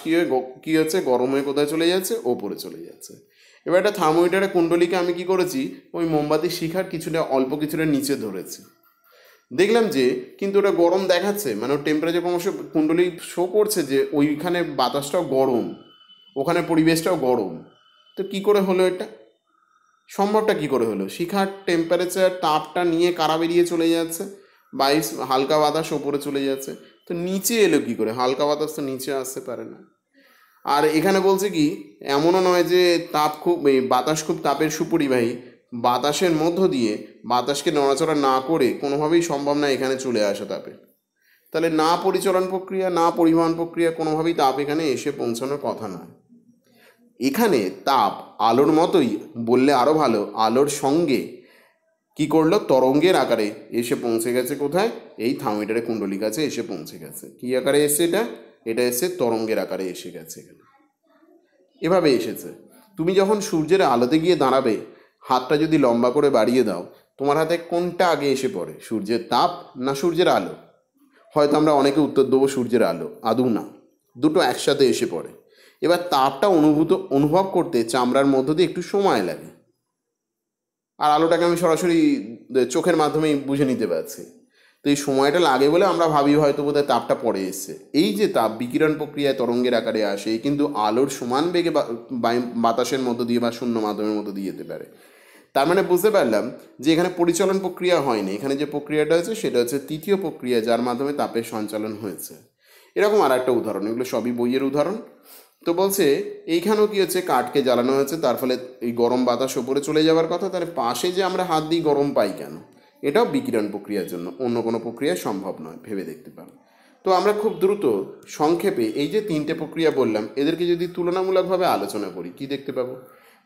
কী হচ্ছে, গরম হয়ে কোথায় চলে যাচ্ছে, ওপরে চলে যাচ্ছে। এবার একটা থার্মোমিটারের কুণ্ডলীকে আমি কি করেছি, ওই মোমবাতির শিখার অল্প কিছুটা নিচে ধরেছি। দেখলাম যে কিন্তু ওটা গরম দেখাচ্ছে, মানে ওর টেম্পারেচার ক্রমশ কুণ্ডলী শো করছে যে ওইখানে বাতাসটাও গরম, ওখানে পরিবেশটাও গরম। তো কি করে হলো এটা, সম্ভবটা কি করে হলো? শিখার টেম্পারেচার তাপটা নিয়ে কারা বেরিয়ে চলে যাচ্ছে, হালকা বাতাস ওপরে চলে যাচ্ছে। তো নিচে এলো কি করে, হালকা বাতাস তো নিচে আসতে পারে না। আর এখানে বলছে কি, এমনও নয় যে বাতাস খুব তাপের সুপরিবাহী, বাতাসের মধ্য দিয়ে বাতাসকে নড়াচড়া না করে কোনোভাবেই সম্ভব না এখানে চলে আসা তাপে। তাহলে না পরিচলন প্রক্রিয়া, না পরিবহন প্রক্রিয়া, কোনোভাবেই তাপ এখানে এসে পৌঁছানোর কথা নয়। এখানে তাপ আলোর মতোই বললে আরও ভালো, আলোর সঙ্গে কি করলো, তরঙ্গের আকারে এসে পৌঁছে গেছে কোথায়, এই থার্মোমিটারের কুণ্ডলীর কাছে এসে পৌঁছে গেছে। কী আকারে এসছে এটা এসে তরঙ্গের আকারে এসে গেছে। এখানে এভাবে এসেছে। তুমি যখন সূর্যের আলোতে গিয়ে দাঁড়াবে, হাতটা যদি লম্বা করে বাড়িয়ে দাও, তোমার হাতে কোনটা আগে এসে পড়ে, সূর্যের তাপ না সূর্যের আলো? হয়তো আমরা অনেকে উত্তর দেবো সূর্যের আলো, আদৌ না, দুটো একসাথে এসে পড়ে। এবার তাপটা অনুভব করতে চামড়ার মধ্য দিয়ে একটু সময় লাগে, আর আলোটাকে আমি সরাসরি চোখের মাধ্যমেই বুঝে নিতে পারছি। তো এই সময়টা লাগে বলে আমরা ভাবি হয়তো বোধহয় তাপটা পরে এসছে। এই যে তাপ বিকিরণ প্রক্রিয়ায় তরঙ্গের আকারে আসে, কিন্তু আলোর সমান বেগে বাতাসের মধ্য দিয়ে বা শূন্য মাধ্যমের মধ্য দিয়ে যেতে পারে। তার মানে বুঝতে পারলাম যে এখানে পরিচলন প্রক্রিয়া হয়নি, এখানে যে প্রক্রিয়াটা হচ্ছে সেটা হচ্ছে তৃতীয় প্রক্রিয়া, যার মাধ্যমে তাপের সঞ্চালন হয়েছে। এরকম আর একটা উদাহরণ, এগুলো সবই বইয়ের উদাহরণ। তো বলছে এইখানেও কি হচ্ছে, কাঠকে জ্বালানো হয়েছে, তার ফলে এই গরম বাতাস ওপরে চলে যাওয়ার কথা, তার পাশে যে আমরা হাত দিয়ে গরম পাই কেন, এটাও বিকিরণ প্রক্রিয়ার জন্য, অন্য কোনো প্রক্রিয়া সম্ভব নয়, ভেবে দেখতে পারো। তো আমরা খুব দ্রুত সংক্ষেপে এই যে 3টে প্রক্রিয়া বললাম, এদেরকে যদি তুলনামূলকভাবে আলোচনা করি, কি দেখতে পাবো?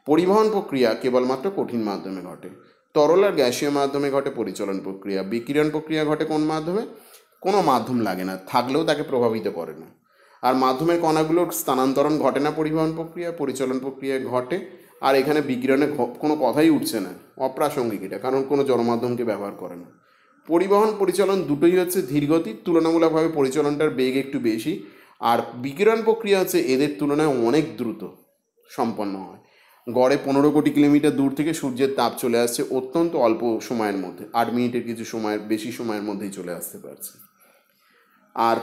পরিবহন প্রক্রিয়া কেবলমাত্র কঠিন মাধ্যমে ঘটে। তরল আর গ্যাসীয় মাধ্যমে ঘটে পরিচলন প্রক্রিয়া। বিকিরণ প্রক্রিয়া ঘটে কোন মাধ্যমে? কোনো মাধ্যম লাগে না, থাকলেও তাকে প্রভাবিত করে না। আর মাধ্যমের কণাগুলোর স্থানান্তরণ ঘটে না পরিবহন প্রক্রিয়া, পরিচলন প্রক্রিয়ায় ঘটে। আর এখানে বিকিরণে কোনো কথাই উঠছে না, অপ্রাসঙ্গিক এটা, কারণ কোনো জড়মাধ্যমকে ব্যবহার করে না। পরিবহন পরিচালন দুটোই হচ্ছে ধীরগতি, তুলনামূলকভাবে পরিচালনটার বেগ একটু বেশি। আর বিকিরণ প্রক্রিয়া হচ্ছে এদের তুলনায় অনেক দ্রুত সম্পন্ন হয়। গড়ে 15 কোটি কিলোমিটার দূর থেকে সূর্যের তাপ চলে আসছে অত্যন্ত অল্প সময়ের মধ্যে, 8 মিনিটের কিছু সময়ের বেশি সময়ের মধ্যেই চলে আসতে পারছে। আর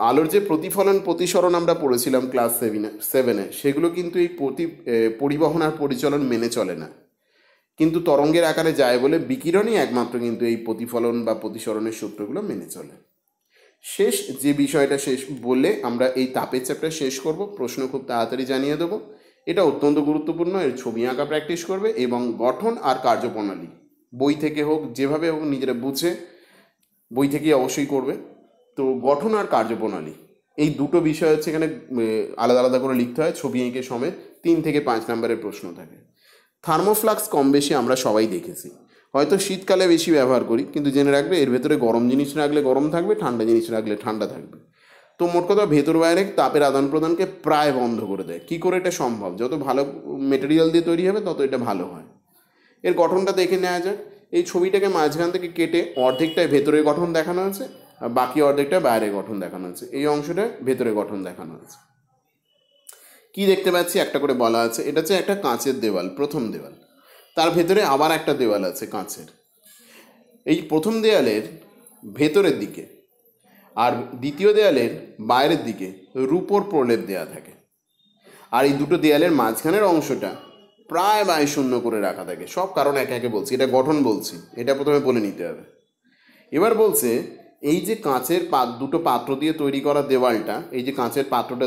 আলোর যে প্রতিফলন প্রতিসরণ আমরা পড়েছিলাম ক্লাস 7-এ, সেগুলো কিন্তু এই পরিবহন আর পরিচালন মেনে চলে না, কিন্তু তরঙ্গের আকারে যায় বলে বিকিরণই একমাত্র কিন্তু এই প্রতিফলন বা প্রতিসরণের সূত্রগুলো মেনে চলে। শেষ যে বিষয়টা শেষ বললে আমরা এই তাপের চ্যাপ্টার শেষ করব। প্রশ্ন খুব তাড়াতাড়ি জানিয়ে দেবো, এটা অত্যন্ত গুরুত্বপূর্ণ। এর ছবি আঁকা প্র্যাকটিস করবে এবং গঠন আর কার্যপ্রণালী বই থেকে হোক যেভাবে হোক নিজেরা বুঝে বই থেকে অবশ্যই করবে। তো গঠন আর কার্যপ্রণালী এই দুটো বিষয় হচ্ছে এখানে আলাদা আলাদা করে লিখতে হয়, ছবি এঁকে সমেত 3 থেকে 5 নম্বরের প্রশ্ন থাকে। থার্মোফ্লাক্স কম বেশি আমরা সবাই দেখেছি, হয়তো শীতকালে বেশি ব্যবহার করি, কিন্তু জেনে রাখবে এর ভেতরে গরম জিনিস রাখলে গরম থাকবে, ঠান্ডা জিনিস রাখলে ঠান্ডা থাকবে। তো মোট কথা ভেতর বাইরে তাপের আদান প্রদানকে প্রায় বন্ধ করে দেয়। কী করে এটা সম্ভব? যত ভালো মেটেরিয়াল দিয়ে তৈরি হবে তত এটা ভালো হয়। এর গঠনটা দেখে নেওয়া যাক। এই ছবিটাকে মাঝখান থেকে কেটে অর্ধেকটায় ভেতরের গঠন দেখানো হয়েছে আর বাকি অর্ধেকটা বাইরের গঠন দেখানো হয়েছে। এই অংশটা ভেতরে গঠন দেখানো হয়েছে। কি দেখতে পাচ্ছি একটা করে বলা আছে, এটা হচ্ছে একটা কাঁচের দেওয়াল, প্রথম দেওয়াল। তার ভেতরে আবার একটা দেওয়াল আছে কাঁচের। এই প্রথম দেওয়ালের ভেতরের দিকে আর দ্বিতীয় দেওয়ালের বাইরের দিকে রূপোর প্রলেপ দেওয়া থাকে। আর এই দুটো দেওয়ালের মাঝখানের অংশটা প্রায় বায়ুশূন্য করে রাখা থাকে। সব কারণ একে একে বলছি, এটা গঠন বলছি, এটা প্রথমে বলে নিতে হবে। এবার বলছে এই যে কাঁচের দুটো পাত্র দিয়ে তৈরি করা দেওয়ালটা, এই যে কাঁচের পাত্রটা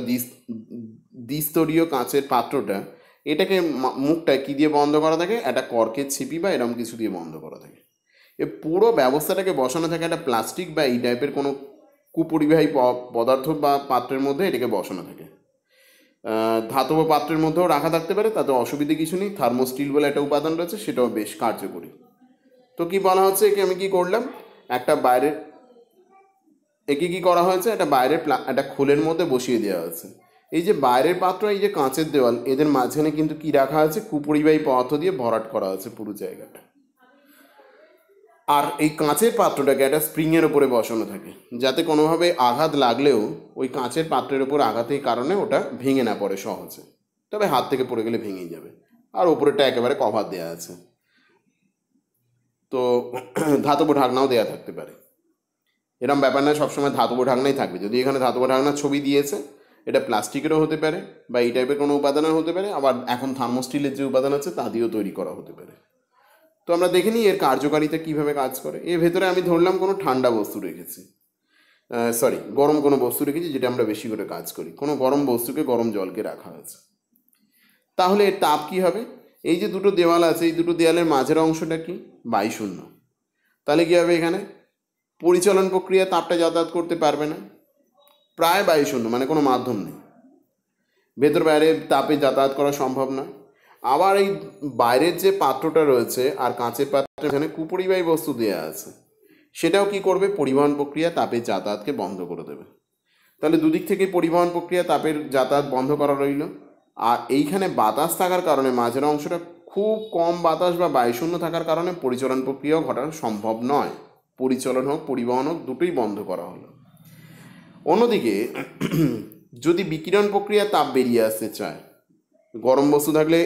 দ্বিস্তরীয় কাঁচের পাত্রটা, এটাকে মুখটা কি দিয়ে বন্ধ করা থাকে? একটা কর্কের ছিপি বা এরকম কিছু দিয়ে বন্ধ করা থাকে। এ পুরো ব্যবস্থাটাকে বসানো থাকে একটা প্লাস্টিক বা এই টাইপের কোনো কুপরিবাহী পদার্থ বা পাত্রের মধ্যে এটাকে বসানো থাকে। ধাতব পাত্রের মধ্যেও রাখা থাকতে পারে, তাতে অসুবিধে কিছু নেই। থার্মোস্টিল বলে একটা উপাদান রয়েছে, সেটাও বেশ কার্যকরী। তো কি বলা হচ্ছে, একে আমি কি করলাম, একটা বাইরের একে কি করা হয়েছে, একটা বাইরের একটা খোলের মধ্যে বসিয়ে দেওয়া হয়েছে। এই যে বাইরের পাত্র, এই যে কাঁচের দেওয়াল, এদের মাঝখানে কিন্তু কি রাখা আছে? কুপরিবাহী পদার্থ দিয়ে ভরাট করা আছে পুরো জায়গাটা। আর এই কাঁচের পাত্রটাকে একটা স্প্রিংয়ের ওপরে বসানো থাকে, যাতে কোনোভাবে আঘাত লাগলেও ওই কাঁচের পাত্রের ওপর আঘাতের কারণে ওটা ভেঙে না পড়ে সহজে, তবে হাত থেকে পড়ে গেলে ভেঙেই যাবে। আর ওপরেটা একেবারে কভার দেওয়া আছে। তো ধাতব ঢাকনাও দেওয়া থাকতে পারে, এরকম ব্যাপার না সবসময় ধাতব ঢাকনাই থাকবে। যদি এখানে ধাতব ঢাকনার ছবি দিয়েছে, এটা প্লাস্টিকেরও হতে পারে বা এই টাইপের কোনো উপাদানের হতে পারে, আবার এখন থার্মোস্টিলের যে উপাদান আছে তা দিয়েও তৈরি করা হতে পারে। তো আমরা দেখে নিই এর কার্যকারিতা কীভাবে কাজ করে। এর ভেতরে আমি ধরলাম কোনো ঠান্ডা বস্তু রেখেছি, গরম কোনো বস্তু রেখেছি, যেটা আমরা বেশি করে কাজ করি। কোনো গরম বস্তুকে গরম জলকে রাখা হয়েছে। তাহলে এর তাপ কী হবে? এই যে দুটো দেওয়াল আছে, এই দুটো দেওয়ালের মাঝের অংশটা কি? বায়ুশূন্য। তাহলে কী হবে? এখানে পরিচালন প্রক্রিয়া তাপটা যাতায়াত করতে পারবে না, প্রায় বায়ুশূন্য, মানে কোনো মাধ্যম নেই, ভেতর বাইরে তাপে যাতায়াত করা সম্ভব না। আবার এই বাইরের যে পাত্রটা রয়েছে আর কাঁচের পাত্রে এখানে কুপরিবাহী বস্তু দেওয়া আছে, সেটাও কি করবে? পরিবহন প্রক্রিয়া তাপের যাতায়াতকে বন্ধ করে দেবে। তাহলে দুদিক থেকে পরিবহন প্রক্রিয়া তাপের যাতায়াত বন্ধ করা রইল। আর এইখানে বাতাস থাকার কারণে মাঝের অংশটা খুব কম বাতাস বা বায়ুশূন্য থাকার কারণে পরিচালন প্রক্রিয়াও ঘটানো সম্ভব নয়। পরিচালন হোক পরিবহন হোক দুটোই বন্ধ করা হলো। অন্যদিকে যদি বিকিরণ প্রক্রিয়া তাপ বেরিয়ে আসতে চায়, গরম বস্তু থাকলে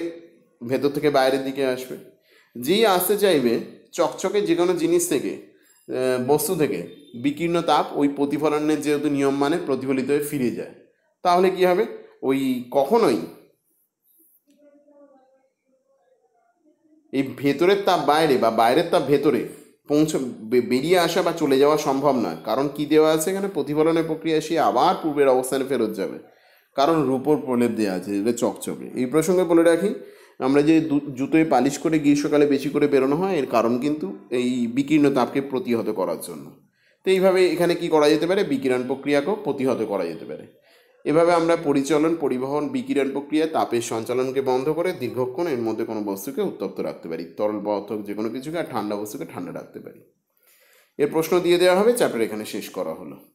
ভেতর থেকে বাইরের দিকে আসবে, যেই আসতে চাইবে চকচকে যে কোনো জিনিস থেকে, বস্তু থেকে বিকীর্ণ তাপ ওই প্রতিফলনের যেহেতু নিয়ম মানে প্রতিফলিত হয়ে ফিরে যায়, তাহলে কি হবে? ওই কখনোই এই ভেতরের তাপ বাইরে বা বাইরের তাপ ভেতরে বেরিয়ে আসা বা চলে যাওয়া সম্ভব নয়। কারণ কি দেওয়া আছে এখানে? প্রতিফলনের প্রক্রিয়া সে আবার পূর্বের অবস্থানে ফেরত যাবে, কারণ রূপোর প্রলেপ দেওয়া আছে, এটা চকচকে। এই প্রসঙ্গে বলে রাখি, আমরা যে জুতোয় পালিশ করে গ্রীষ্মকালে বেশি করে বেরোনো হয়, এর কারণ কিন্তু এই বিকীর্ণ তাপকে প্রতিহত করার জন্য। তো এইভাবে এখানে কি করা যেতে পারে? বিকিরণ প্রক্রিয়াকেও প্রতিহত করা যেতে পারে। এভাবে আমরা পরিচালন, পরিবহন, বিকিরণ প্রক্রিয়া, তাপের সঞ্চালনকে বন্ধ করে দীর্ঘক্ষণ এর মধ্যে কোনো বস্তুকে উত্তপ্ত রাখতে পারি, তরল পদার্থ যে কোনো কিছুকে, আর ঠান্ডা বস্তুকে ঠান্ডা রাখতে পারি। এর প্রশ্ন দিয়ে দেওয়া হবে, চ্যাপ্টার এখানে শেষ করা হলো।